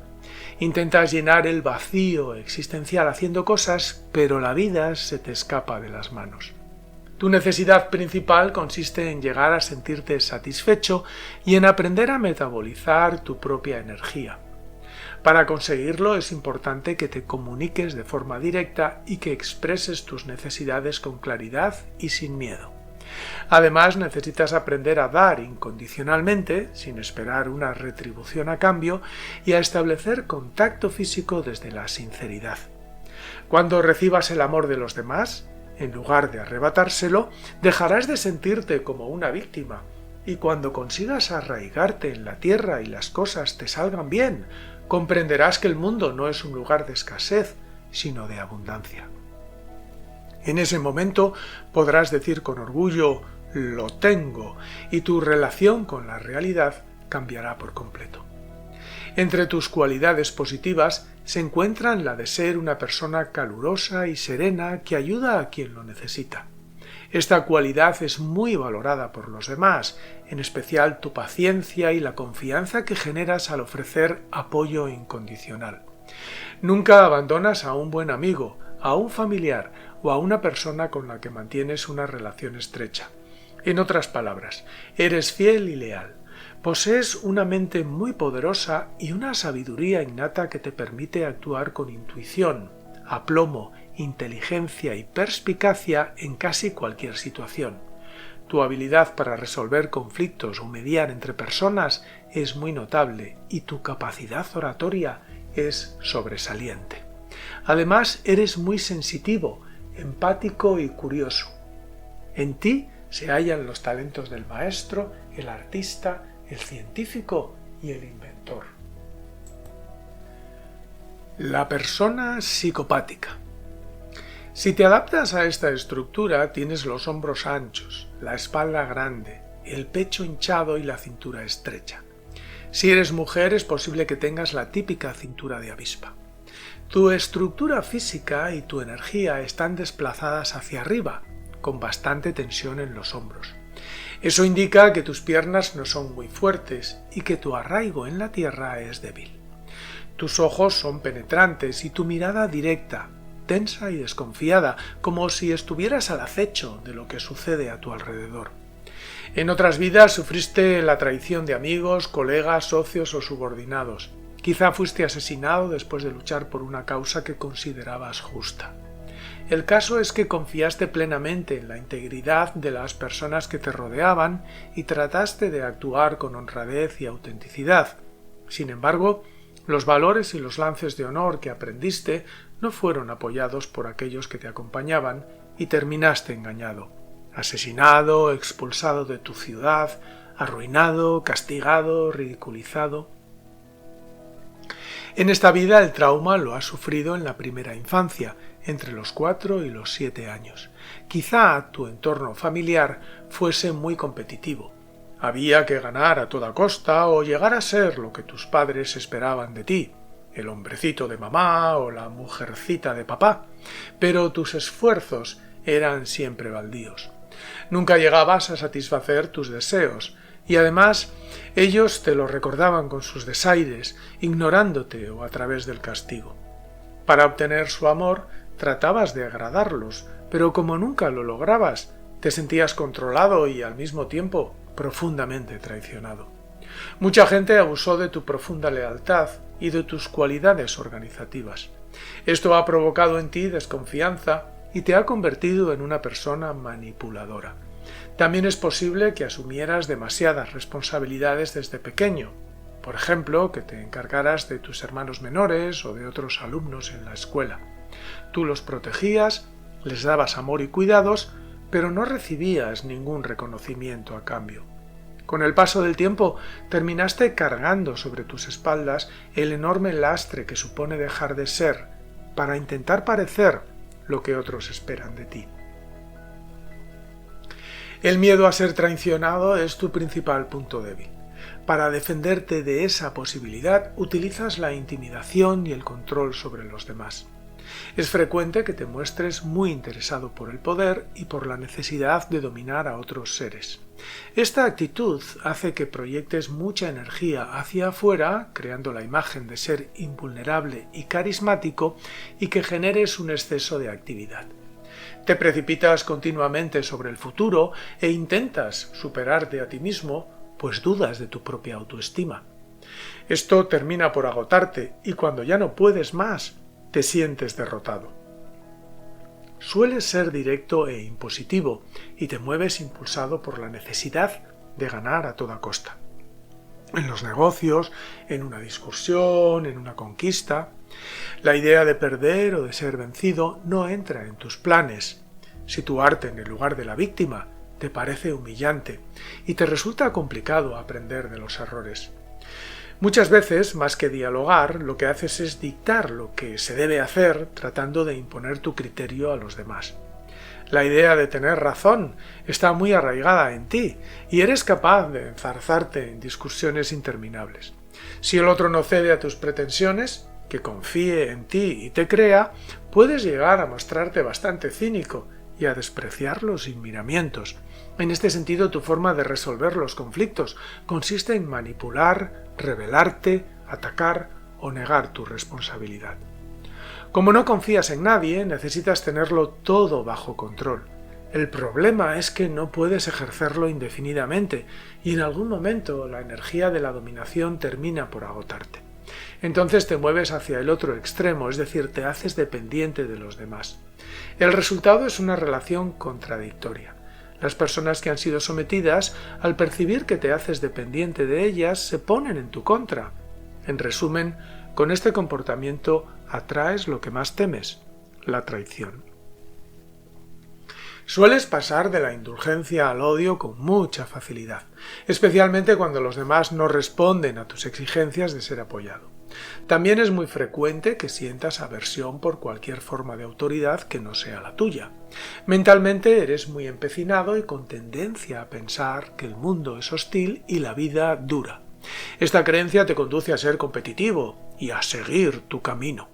Intentas llenar el vacío existencial haciendo cosas, pero la vida se te escapa de las manos. Tu necesidad principal consiste en llegar a sentirte satisfecho y en aprender a metabolizar tu propia energía. Para conseguirlo es importante que te comuniques de forma directa y que expreses tus necesidades con claridad y sin miedo. Además, necesitas aprender a dar incondicionalmente, sin esperar una retribución a cambio, y a establecer contacto físico desde la sinceridad. Cuando recibas el amor de los demás, en lugar de arrebatárselo, dejarás de sentirte como una víctima, y cuando consigas arraigarte en la tierra y las cosas te salgan bien, comprenderás que el mundo no es un lugar de escasez, sino de abundancia. En ese momento podrás decir con orgullo, lo tengo, y tu relación con la realidad cambiará por completo. Entre tus cualidades positivas se encuentran la de ser una persona calurosa y serena que ayuda a quien lo necesita. Esta cualidad es muy valorada por los demás, en especial tu paciencia y la confianza que generas al ofrecer apoyo incondicional. Nunca abandonas a un buen amigo, a un familiar o a una persona con la que mantienes una relación estrecha. En otras palabras, eres fiel y leal. Posees una mente muy poderosa y una sabiduría innata que te permite actuar con intuición, aplomo, inteligencia y perspicacia en casi cualquier situación. Tu habilidad para resolver conflictos o mediar entre personas es muy notable y tu capacidad oratoria es sobresaliente. Además, eres muy sensitivo, empático y curioso. En ti se hallan los talentos del maestro, el artista, el científico y el inventor. La persona psicopática. Si te adaptas a esta estructura, tienes los hombros anchos, la espalda grande, el pecho hinchado y la cintura estrecha. Si eres mujer, es posible que tengas la típica cintura de avispa. Tu estructura física y tu energía están desplazadas hacia arriba, con bastante tensión en los hombros. Eso indica que tus piernas no son muy fuertes y que tu arraigo en la tierra es débil. Tus ojos son penetrantes y tu mirada directa, tensa y desconfiada, como si estuvieras al acecho de lo que sucede a tu alrededor. En otras vidas sufriste la traición de amigos, colegas, socios o subordinados. Quizá fuiste asesinado después de luchar por una causa que considerabas justa. El caso es que confiaste plenamente en la integridad de las personas que te rodeaban y trataste de actuar con honradez y autenticidad. Sin embargo, los valores y los lances de honor que aprendiste no fueron apoyados por aquellos que te acompañaban y terminaste engañado, asesinado, expulsado de tu ciudad, arruinado, castigado, ridiculizado. En esta vida el trauma lo has sufrido en la primera infancia, entre los 4 y los 7 años. Quizá tu entorno familiar fuese muy competitivo. Había que ganar a toda costa o llegar a ser lo que tus padres esperaban de ti, el hombrecito de mamá o la mujercita de papá, pero tus esfuerzos eran siempre baldíos. Nunca llegabas a satisfacer tus deseos, y además ellos te lo recordaban con sus desaires, ignorándote o a través del castigo. Para obtener su amor, tratabas de agradarlos, pero como nunca lo lograbas, te sentías controlado y al mismo tiempo profundamente traicionado. Mucha gente abusó de tu profunda lealtad y de tus cualidades organizativas. Esto ha provocado en ti desconfianza y te ha convertido en una persona manipuladora. También es posible que asumieras demasiadas responsabilidades desde pequeño. Por ejemplo, que te encargaras de tus hermanos menores o de otros alumnos en la escuela. Tú los protegías, les dabas amor y cuidados, pero no recibías ningún reconocimiento a cambio. Con el paso del tiempo terminaste cargando sobre tus espaldas el enorme lastre que supone dejar de ser para intentar parecer lo que otros esperan de ti. El miedo a ser traicionado es tu principal punto débil. Para defenderte de esa posibilidad utilizas la intimidación y el control sobre los demás. Es frecuente que te muestres muy interesado por el poder y por la necesidad de dominar a otros seres. Esta actitud hace que proyectes mucha energía hacia afuera, creando la imagen de ser invulnerable y carismático, y que generes un exceso de actividad. Te precipitas continuamente sobre el futuro e intentas superarte a ti mismo, pues dudas de tu propia autoestima. Esto termina por agotarte y cuando ya no puedes más, te sientes derrotado. Sueles ser directo e impositivo y te mueves impulsado por la necesidad de ganar a toda costa. En los negocios, en una discusión, en una conquista, la idea de perder o de ser vencido no entra en tus planes. Situarte en el lugar de la víctima te parece humillante y te resulta complicado aprender de los errores. Muchas veces, más que dialogar, lo que haces es dictar lo que se debe hacer tratando de imponer tu criterio a los demás. La idea de tener razón está muy arraigada en ti y eres capaz de enzarzarte en discusiones interminables. Si el otro no cede a tus pretensiones, que confíe en ti y te crea, puedes llegar a mostrarte bastante cínico y a despreciarlo sin miramientos. En este sentido, tu forma de resolver los conflictos consiste en manipular, rebelarte, atacar o negar tu responsabilidad. Como no confías en nadie, necesitas tenerlo todo bajo control. El problema es que no puedes ejercerlo indefinidamente y en algún momento la energía de la dominación termina por agotarte. Entonces te mueves hacia el otro extremo, es decir, te haces dependiente de los demás. El resultado es una relación contradictoria. Las personas que han sido sometidas, al percibir que te haces dependiente de ellas, se ponen en tu contra. En resumen, con este comportamiento atraes lo que más temes, la traición. Sueles pasar de la indulgencia al odio con mucha facilidad, especialmente cuando los demás no responden a tus exigencias de ser apoyado. También es muy frecuente que sientas aversión por cualquier forma de autoridad que no sea la tuya. Mentalmente eres muy empecinado y con tendencia a pensar que el mundo es hostil y la vida dura. Esta creencia te conduce a ser competitivo y a seguir tu camino.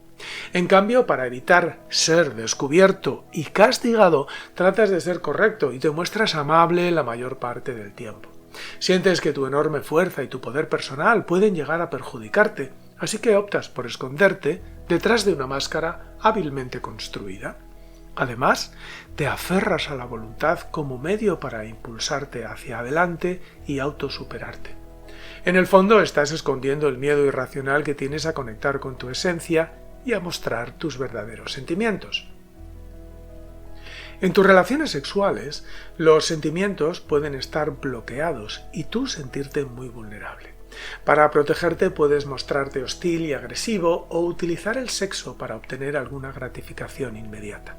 En cambio, para evitar ser descubierto y castigado, tratas de ser correcto y te muestras amable la mayor parte del tiempo. Sientes que tu enorme fuerza y tu poder personal pueden llegar a perjudicarte, así que optas por esconderte detrás de una máscara hábilmente construida. Además, te aferras a la voluntad como medio para impulsarte hacia adelante y autosuperarte. En el fondo estás escondiendo el miedo irracional que tienes a conectar con tu esencia y a mostrar tus verdaderos sentimientos. En tus relaciones sexuales, los sentimientos pueden estar bloqueados y tú sentirte muy vulnerable. Para protegerte puedes mostrarte hostil y agresivo o utilizar el sexo para obtener alguna gratificación inmediata.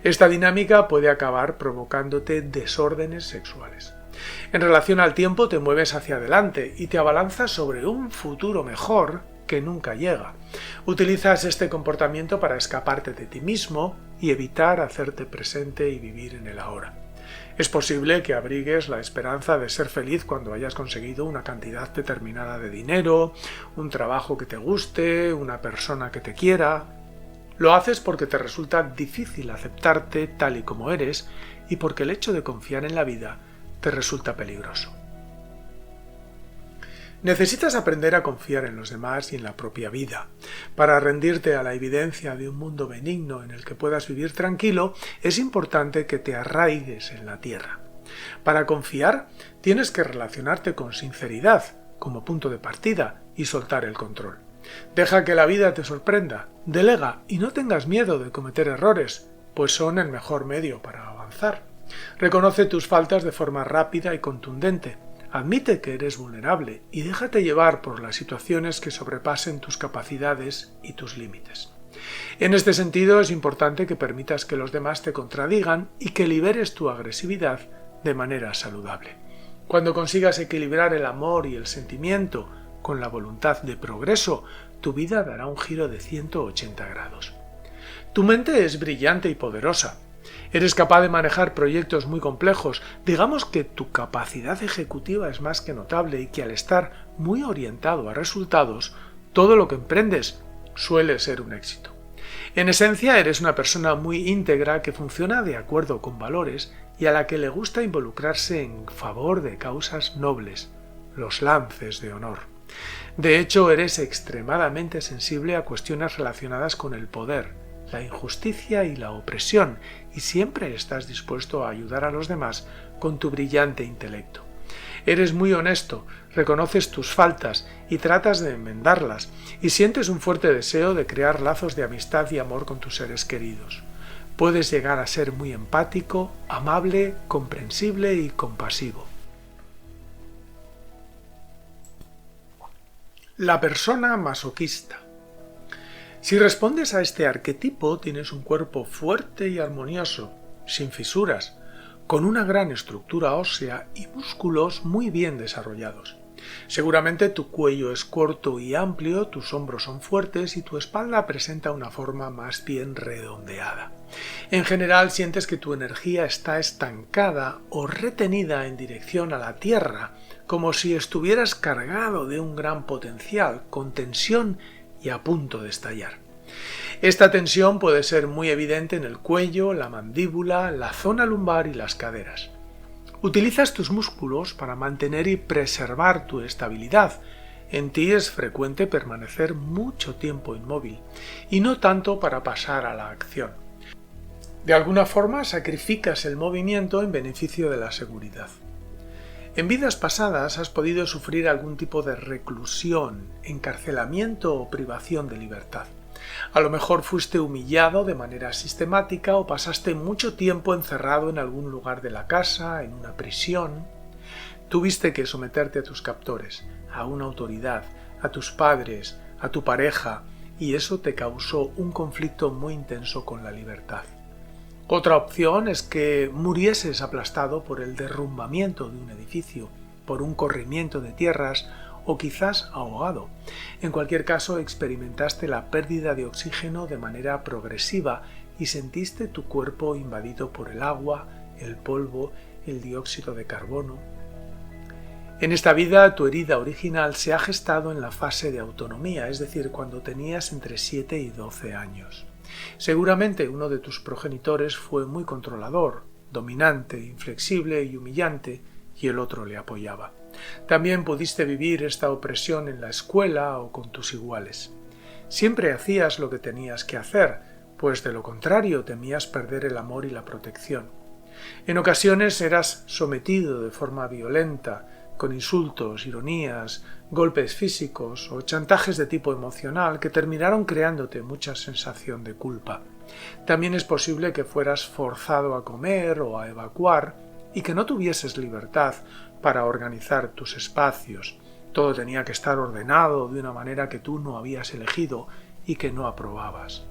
Esta dinámica puede acabar provocándote desórdenes sexuales. En relación al tiempo te mueves hacia adelante y te abalanzas sobre un futuro mejor que nunca llega. Utilizas este comportamiento para escaparte de ti mismo y evitar hacerte presente y vivir en el ahora. Es posible que abrigues la esperanza de ser feliz cuando hayas conseguido una cantidad determinada de dinero, un trabajo que te guste, una persona que te quiera. Lo haces porque te resulta difícil aceptarte tal y como eres y porque el hecho de confiar en la vida te resulta peligroso. Necesitas aprender a confiar en los demás y en la propia vida. Para rendirte a la evidencia de un mundo benigno en el que puedas vivir tranquilo, es importante que te arraigues en la tierra. Para confiar, tienes que relacionarte con sinceridad como punto de partida y soltar el control. Deja que la vida te sorprenda, delega y no tengas miedo de cometer errores, pues son el mejor medio para avanzar. Reconoce tus faltas de forma rápida y contundente. Admite que eres vulnerable y déjate llevar por las situaciones que sobrepasen tus capacidades y tus límites. En este sentido, es importante que permitas que los demás te contradigan y que liberes tu agresividad de manera saludable. Cuando consigas equilibrar el amor y el sentimiento con la voluntad de progreso, tu vida dará un giro de 180 grados. Tu mente es brillante y poderosa. Eres capaz de manejar proyectos muy complejos. Digamos que tu capacidad ejecutiva es más que notable y que al estar muy orientado a resultados, todo lo que emprendes suele ser un éxito. En esencia, eres una persona muy íntegra que funciona de acuerdo con valores y a la que le gusta involucrarse en favor de causas nobles, los lances de honor. De hecho, eres extremadamente sensible a cuestiones relacionadas con el poder, la injusticia y la opresión, y siempre estás dispuesto a ayudar a los demás con tu brillante intelecto. Eres muy honesto, reconoces tus faltas y tratas de enmendarlas, y sientes un fuerte deseo de crear lazos de amistad y amor con tus seres queridos. Puedes llegar a ser muy empático, amable, comprensible y compasivo. La persona masoquista. Si respondes a este arquetipo, tienes un cuerpo fuerte y armonioso, sin fisuras, con una gran estructura ósea y músculos muy bien desarrollados. Seguramente tu cuello es corto y amplio, tus hombros son fuertes y tu espalda presenta una forma más bien redondeada. En general sientes que tu energía está estancada o retenida en dirección a la tierra, como si estuvieras cargado de un gran potencial, con tensión y a punto de estallar. Esta tensión puede ser muy evidente en el cuello, la mandíbula, la zona lumbar y las caderas. Utilizas tus músculos para mantener y preservar tu estabilidad. En ti es frecuente permanecer mucho tiempo inmóvil, y no tanto para pasar a la acción. De alguna forma sacrificas el movimiento en beneficio de la seguridad. En vidas pasadas has podido sufrir algún tipo de reclusión, encarcelamiento o privación de libertad. A lo mejor fuiste humillado de manera sistemática o pasaste mucho tiempo encerrado en algún lugar de la casa, en una prisión. Tuviste que someterte a tus captores, a una autoridad, a tus padres, a tu pareja, y eso te causó un conflicto muy intenso con la libertad. Otra opción es que murieses aplastado por el derrumbamiento de un edificio, por un corrimiento de tierras o quizás ahogado. En cualquier caso, experimentaste la pérdida de oxígeno de manera progresiva y sentiste tu cuerpo invadido por el agua, el polvo, el dióxido de carbono. En esta vida, tu herida original se ha gestado en la fase de autonomía, es decir, cuando tenías entre 7 y 12 años. Seguramente uno de tus progenitores fue muy controlador, dominante, inflexible y humillante, y el otro le apoyaba. También pudiste vivir esta opresión en la escuela o con tus iguales. Siempre hacías lo que tenías que hacer, pues de lo contrario temías perder el amor y la protección. En ocasiones eras sometido de forma violenta, con insultos, ironías, golpes físicos o chantajes de tipo emocional que terminaron creándote mucha sensación de culpa. También es posible que fueras forzado a comer o a evacuar y que no tuvieses libertad para organizar tus espacios. Todo tenía que estar ordenado de una manera que tú no habías elegido y que no aprobabas.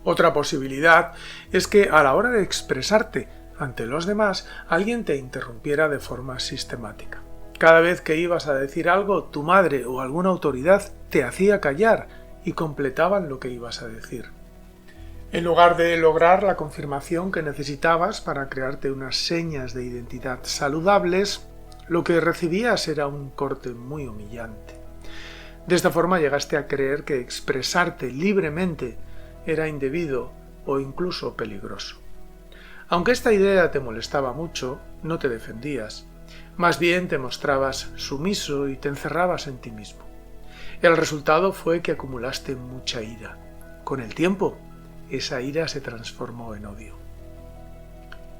Otra posibilidad es que a la hora de expresarte ante los demás, alguien te interrumpiera de forma sistemática. Cada vez que ibas a decir algo, tu madre o alguna autoridad te hacía callar y completaban lo que ibas a decir. En lugar de lograr la confirmación que necesitabas para crearte unas señas de identidad saludables, lo que recibías era un corte muy humillante. De esta forma llegaste a creer que expresarte libremente era indebido o incluso peligroso. Aunque esta idea te molestaba mucho, no te defendías. Más bien te mostrabas sumiso y te encerrabas en ti mismo. El resultado fue que acumulaste mucha ira. Con el tiempo, esa ira se transformó en odio.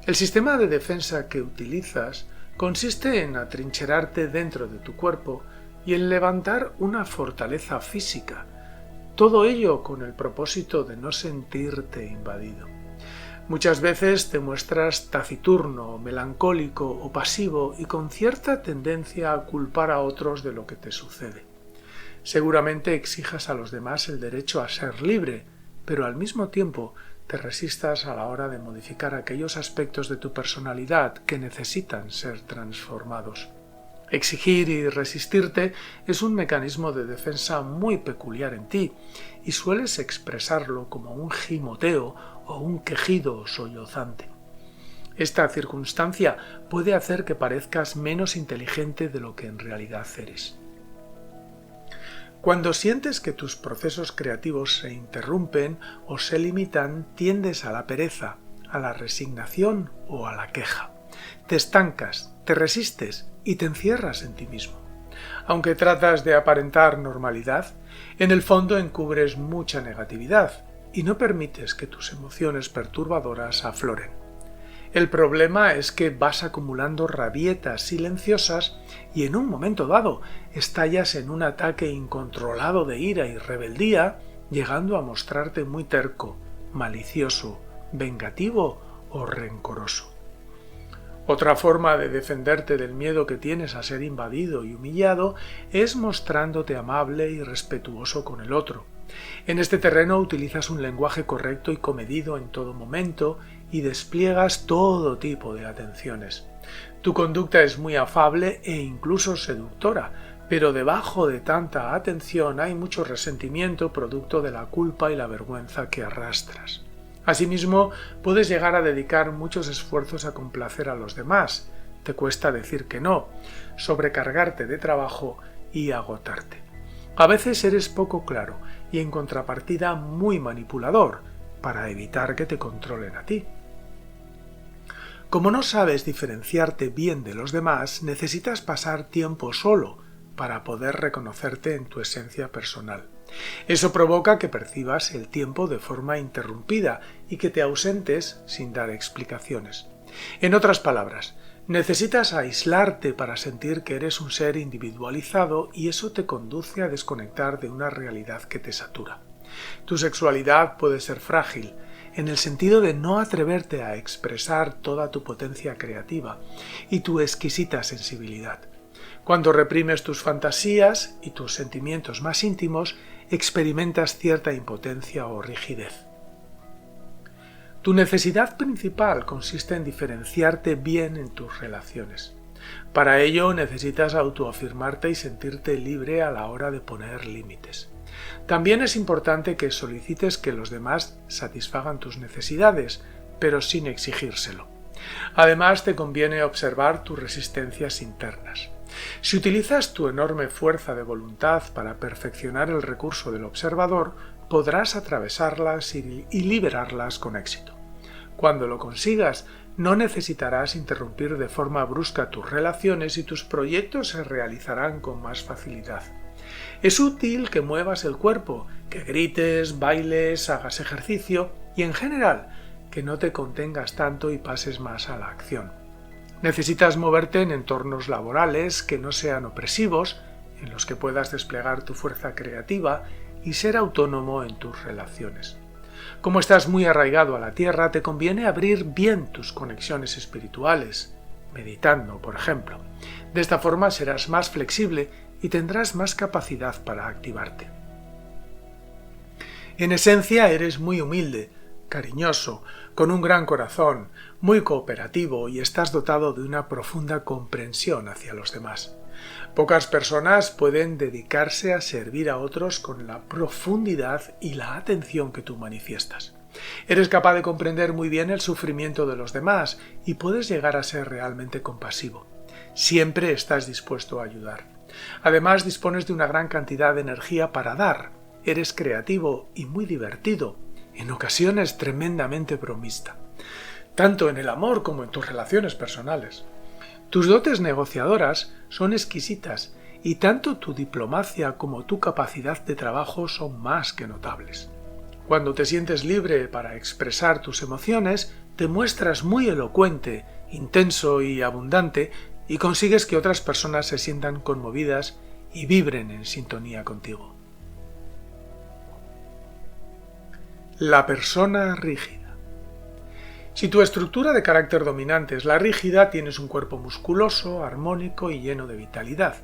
El sistema de defensa que utilizas consiste en atrincherarte dentro de tu cuerpo y en levantar una fortaleza física, todo ello con el propósito de no sentirte invadido. Muchas veces te muestras taciturno, melancólico o pasivo y con cierta tendencia a culpar a otros de lo que te sucede. Seguramente exijas a los demás el derecho a ser libre, pero al mismo tiempo te resistas a la hora de modificar aquellos aspectos de tu personalidad que necesitan ser transformados. Exigir y resistirte es un mecanismo de defensa muy peculiar en ti y sueles expresarlo como un gimoteo o un quejido sollozante. Esta circunstancia puede hacer que parezcas menos inteligente de lo que en realidad eres. Cuando sientes que tus procesos creativos se interrumpen o se limitan, tiendes a la pereza, a la resignación o a la queja. Te estancas, te resistes y te encierras en ti mismo. Aunque tratas de aparentar normalidad, en el fondo encubres mucha negatividad y no permites que tus emociones perturbadoras afloren. El problema es que vas acumulando rabietas silenciosas y en un momento dado estallas en un ataque incontrolado de ira y rebeldía, llegando a mostrarte muy terco, malicioso, vengativo o rencoroso. Otra forma de defenderte del miedo que tienes a ser invadido y humillado es mostrándote amable y respetuoso con el otro. En este terreno utilizas un lenguaje correcto y comedido en todo momento y despliegas todo tipo de atenciones. Tu conducta es muy afable e incluso seductora, pero debajo de tanta atención hay mucho resentimiento producto de la culpa y la vergüenza que arrastras. Asimismo, puedes llegar a dedicar muchos esfuerzos a complacer a los demás. Te cuesta decir que no, sobrecargarte de trabajo y agotarte. A veces eres poco claro y en contrapartida muy manipulador para evitar que te controlen a ti. Como no sabes diferenciarte bien de los demás, necesitas pasar tiempo solo para poder reconocerte en tu esencia personal. Eso provoca que percibas el tiempo de forma interrumpida y que te ausentes sin dar explicaciones. En otras palabras, Necesitas aislarte para sentir que eres un ser individualizado y eso te conduce a desconectar de una realidad que te satura. Tu sexualidad puede ser frágil, en el sentido de no atreverte a expresar toda tu potencia creativa y tu exquisita sensibilidad. Cuando reprimes tus fantasías y tus sentimientos más íntimos, experimentas cierta impotencia o rigidez. Tu necesidad principal consiste en diferenciarte bien en tus relaciones. Para ello necesitas autoafirmarte y sentirte libre a la hora de poner límites. También es importante que solicites que los demás satisfagan tus necesidades, pero sin exigírselo. Además, te conviene observar tus resistencias internas. Si utilizas tu enorme fuerza de voluntad para perfeccionar el recurso del observador, podrás atravesarlas y liberarlas con éxito. Cuando lo consigas, no necesitarás interrumpir de forma brusca tus relaciones y tus proyectos se realizarán con más facilidad. Es útil que muevas el cuerpo, que grites, bailes, hagas ejercicio y en general que no te contengas tanto y pases más a la acción. Necesitas moverte en entornos laborales que no sean opresivos, en los que puedas desplegar tu fuerza creativa y ser autónomo en tus relaciones. Como estás muy arraigado a la tierra, te conviene abrir bien tus conexiones espirituales, meditando, por ejemplo. De esta forma serás más flexible y tendrás más capacidad para activarte. En esencia eres muy humilde, cariñoso, con un gran corazón, muy cooperativo y estás dotado de una profunda comprensión hacia los demás. Pocas personas pueden dedicarse a servir a otros con la profundidad y la atención que tú manifiestas. Eres capaz de comprender muy bien el sufrimiento de los demás y puedes llegar a ser realmente compasivo. Siempre estás dispuesto a ayudar. Además, dispones de una gran cantidad de energía para dar. Eres creativo y muy divertido, en ocasiones tremendamente bromista, tanto en el amor como en tus relaciones personales. Tus dotes negociadoras son exquisitas y tanto tu diplomacia como tu capacidad de trabajo son más que notables. Cuando te sientes libre para expresar tus emociones, te muestras muy elocuente, intenso y abundante y consigues que otras personas se sientan conmovidas y vibren en sintonía contigo. La persona rígida. Si tu estructura de carácter dominante es la rígida, tienes un cuerpo musculoso, armónico y lleno de vitalidad.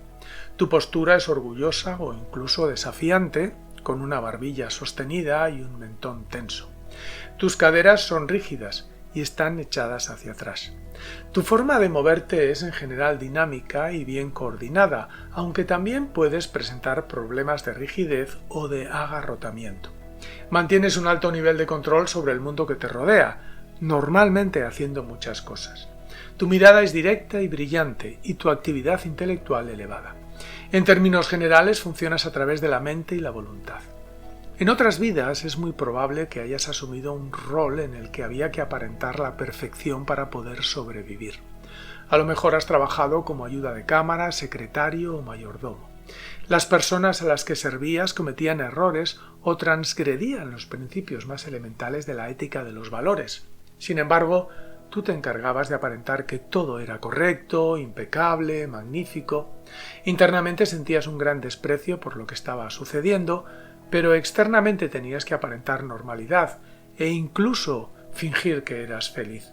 Tu postura es orgullosa o incluso desafiante, con una barbilla sostenida y un mentón tenso. Tus caderas son rígidas y están echadas hacia atrás. Tu forma de moverte es en general dinámica y bien coordinada, aunque también puedes presentar problemas de rigidez o de agarrotamiento. Mantienes un alto nivel de control sobre el mundo que te rodea, normalmente haciendo muchas cosas. Tu mirada es directa y brillante y tu actividad intelectual elevada. En términos generales funcionas a través de la mente y la voluntad. En otras vidas es muy probable que hayas asumido un rol en el que había que aparentar la perfección para poder sobrevivir. A lo mejor has trabajado como ayuda de cámara, secretario o mayordomo. Las personas a las que servías cometían errores o transgredían los principios más elementales de la ética de los valores. Sin embargo, tú te encargabas de aparentar que todo era correcto, impecable, magnífico. Internamente sentías un gran desprecio por lo que estaba sucediendo, pero externamente tenías que aparentar normalidad e incluso fingir que eras feliz.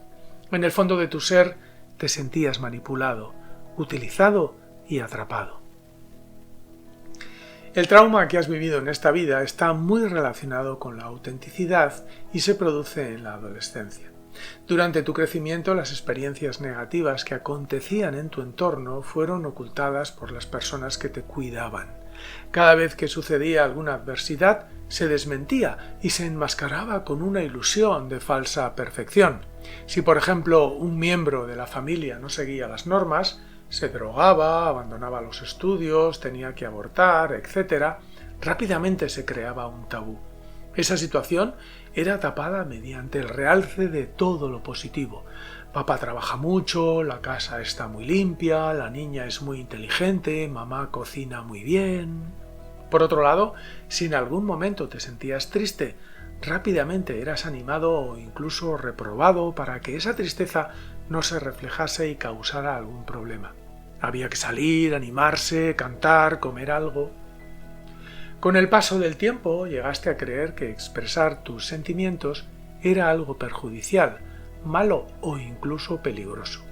En el fondo de tu ser te sentías manipulado, utilizado y atrapado. El trauma que has vivido en esta vida está muy relacionado con la autenticidad y se produce en la adolescencia. Durante tu crecimiento, las experiencias negativas que acontecían en tu entorno fueron ocultadas por las personas que te cuidaban. Cada vez que sucedía alguna adversidad, se desmentía y se enmascaraba con una ilusión de falsa perfección. Si, por ejemplo, un miembro de la familia no seguía las normas, se drogaba, abandonaba los estudios, tenía que abortar, etc., rápidamente se creaba un tabú. Esa situación era tapada mediante el realce de todo lo positivo. Papá trabaja mucho, la casa está muy limpia, la niña es muy inteligente, mamá cocina muy bien. Por otro lado, si en algún momento te sentías triste, rápidamente eras animado o incluso reprobado para que esa tristeza no se reflejase y causara algún problema. Había que salir, animarse, cantar, comer algo. Con el paso del tiempo llegaste a creer que expresar tus sentimientos era algo perjudicial, malo o incluso peligroso.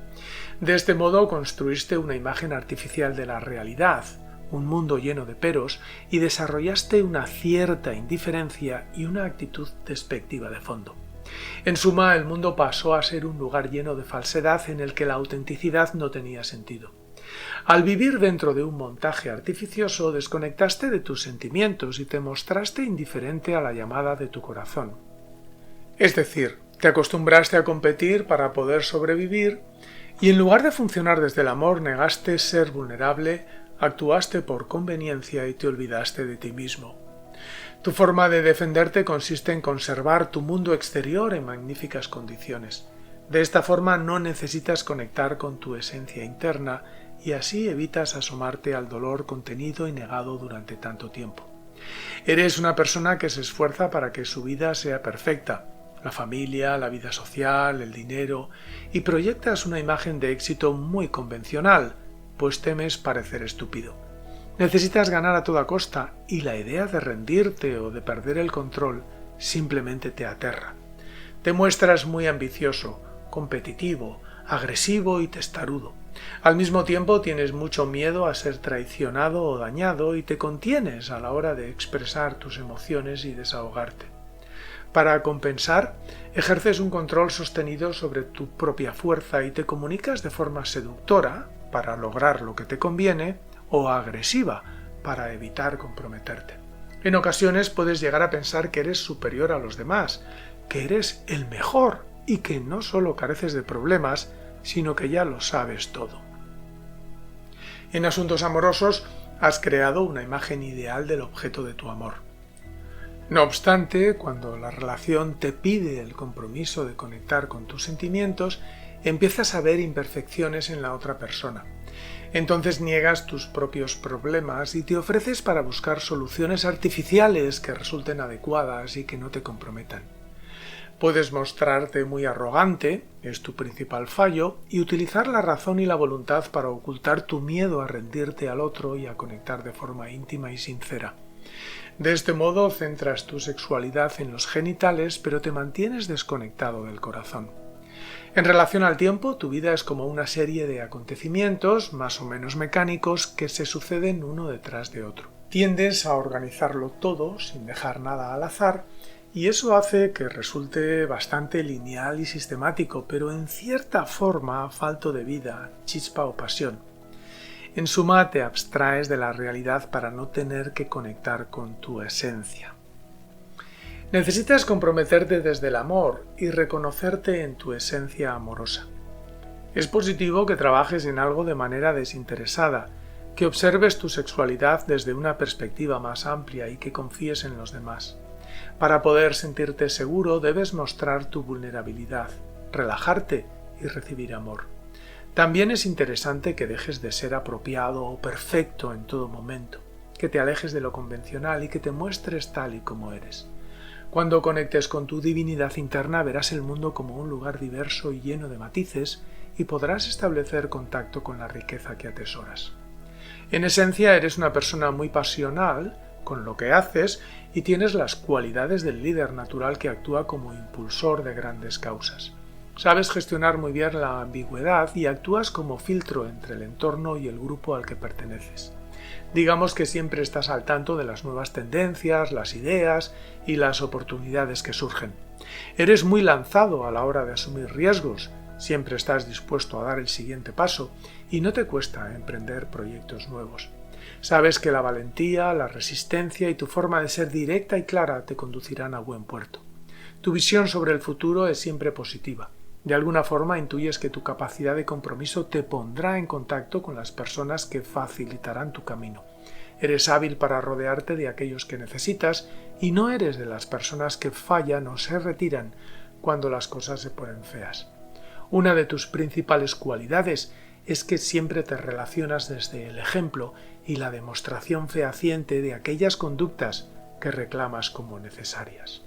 De este modo construiste una imagen artificial de la realidad, un mundo lleno de peros, y desarrollaste una cierta indiferencia y una actitud despectiva de fondo. En suma, el mundo pasó a ser un lugar lleno de falsedad en el que la autenticidad no tenía sentido. Al vivir dentro de un montaje artificioso, desconectaste de tus sentimientos y te mostraste indiferente a la llamada de tu corazón. Es decir, te acostumbraste a competir para poder sobrevivir y en lugar de funcionar desde el amor negaste ser vulnerable, actuaste por conveniencia y te olvidaste de ti mismo. Tu forma de defenderte consiste en conservar tu mundo exterior en magníficas condiciones. De esta forma no necesitas conectar con tu esencia interna y así evitas asomarte al dolor contenido y negado durante tanto tiempo. Eres una persona que se esfuerza para que su vida sea perfecta, la familia, la vida social, el dinero, y proyectas una imagen de éxito muy convencional, pues temes parecer estúpido. Necesitas ganar a toda costa y la idea de rendirte o de perder el control simplemente te aterra. Te muestras muy ambicioso, competitivo, agresivo y testarudo. Al mismo tiempo tienes mucho miedo a ser traicionado o dañado y te contienes a la hora de expresar tus emociones y desahogarte. Para compensar, ejerces un control sostenido sobre tu propia fuerza y te comunicas de forma seductora para lograr lo que te conviene o agresiva para evitar comprometerte. En ocasiones puedes llegar a pensar que eres superior a los demás, que eres el mejor y que no solo careces de problemas, sino que ya lo sabes todo. En asuntos amorosos has creado una imagen ideal del objeto de tu amor. No obstante, cuando la relación te pide el compromiso de conectar con tus sentimientos, empiezas a ver imperfecciones en la otra persona. Entonces niegas tus propios problemas y te ofreces para buscar soluciones artificiales que resulten adecuadas y que no te comprometan. Puedes mostrarte muy arrogante, es tu principal fallo, y utilizar la razón y la voluntad para ocultar tu miedo a rendirte al otro y a conectar de forma íntima y sincera. De este modo centras tu sexualidad en los genitales, pero te mantienes desconectado del corazón. En relación al tiempo, tu vida es como una serie de acontecimientos, más o menos mecánicos, que se suceden uno detrás de otro. Tiendes a organizarlo todo sin dejar nada al azar, y eso hace que resulte bastante lineal y sistemático, pero en cierta forma falto de vida, chispa o pasión. En suma, te abstraes de la realidad para no tener que conectar con tu esencia. Necesitas comprometerte desde el amor y reconocerte en tu esencia amorosa. Es positivo que trabajes en algo de manera desinteresada, que observes tu sexualidad desde una perspectiva más amplia y que confíes en los demás. Para poder sentirte seguro debes mostrar tu vulnerabilidad, relajarte y recibir amor. También es interesante que dejes de ser apropiado o perfecto en todo momento, que te alejes de lo convencional y que te muestres tal y como eres. Cuando conectes con tu divinidad interna verás el mundo como un lugar diverso y lleno de matices y podrás establecer contacto con la riqueza que atesoras. En esencia eres una persona muy pasional con lo que haces y tienes las cualidades del líder natural que actúa como impulsor de grandes causas. Sabes gestionar muy bien la ambigüedad y actúas como filtro entre el entorno y el grupo al que perteneces. Digamos que siempre estás al tanto de las nuevas tendencias, las ideas y las oportunidades que surgen. Eres muy lanzado a la hora de asumir riesgos, siempre estás dispuesto a dar el siguiente paso y no te cuesta emprender proyectos nuevos. Sabes que la valentía, la resistencia y tu forma de ser directa y clara te conducirán a buen puerto. Tu visión sobre el futuro es siempre positiva. De alguna forma intuyes que tu capacidad de compromiso te pondrá en contacto con las personas que facilitarán tu camino. Eres hábil para rodearte de aquellos que necesitas y no eres de las personas que fallan o se retiran cuando las cosas se ponen feas. Una de tus principales cualidades es que siempre te relacionas desde el ejemplo y la demostración fehaciente de aquellas conductas que reclamas como necesarias.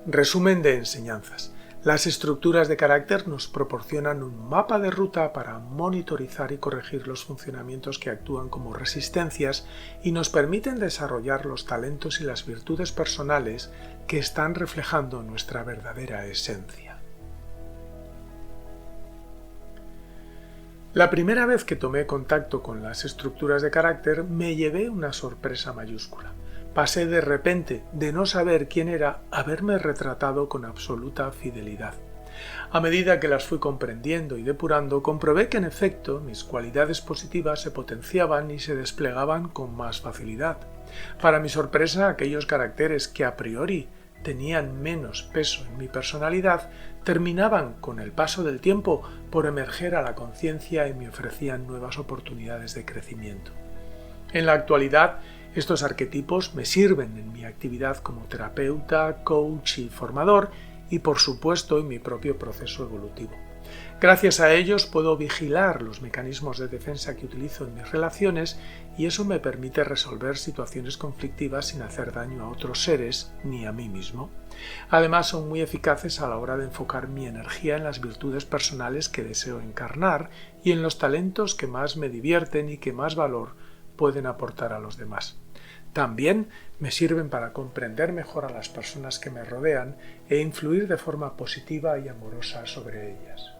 Resumen de enseñanzas. Las estructuras de carácter nos proporcionan un mapa de ruta para monitorizar y corregir los funcionamientos que actúan como resistencias y nos permiten desarrollar los talentos y las virtudes personales que están reflejando nuestra verdadera esencia. La primera vez que tomé contacto con las estructuras de carácter me llevé una sorpresa mayúscula. Pasé de repente de no saber quién era a verme retratado con absoluta fidelidad. A medida que las fui comprendiendo y depurando, comprobé que en efecto mis cualidades positivas se potenciaban y se desplegaban con más facilidad. Para mi sorpresa, aquellos caracteres que a priori tenían menos peso en mi personalidad, terminaban con el paso del tiempo por emerger a la conciencia y me ofrecían nuevas oportunidades de crecimiento. En la actualidad, estos arquetipos me sirven en mi actividad como terapeuta, coach y formador y por supuesto en mi propio proceso evolutivo. Gracias a ellos puedo vigilar los mecanismos de defensa que utilizo en mis relaciones y eso me permite resolver situaciones conflictivas sin hacer daño a otros seres ni a mí mismo. Además son muy eficaces a la hora de enfocar mi energía en las virtudes personales que deseo encarnar y en los talentos que más me divierten y que más valor pueden aportar a los demás. También me sirven para comprender mejor a las personas que me rodean e influir de forma positiva y amorosa sobre ellas.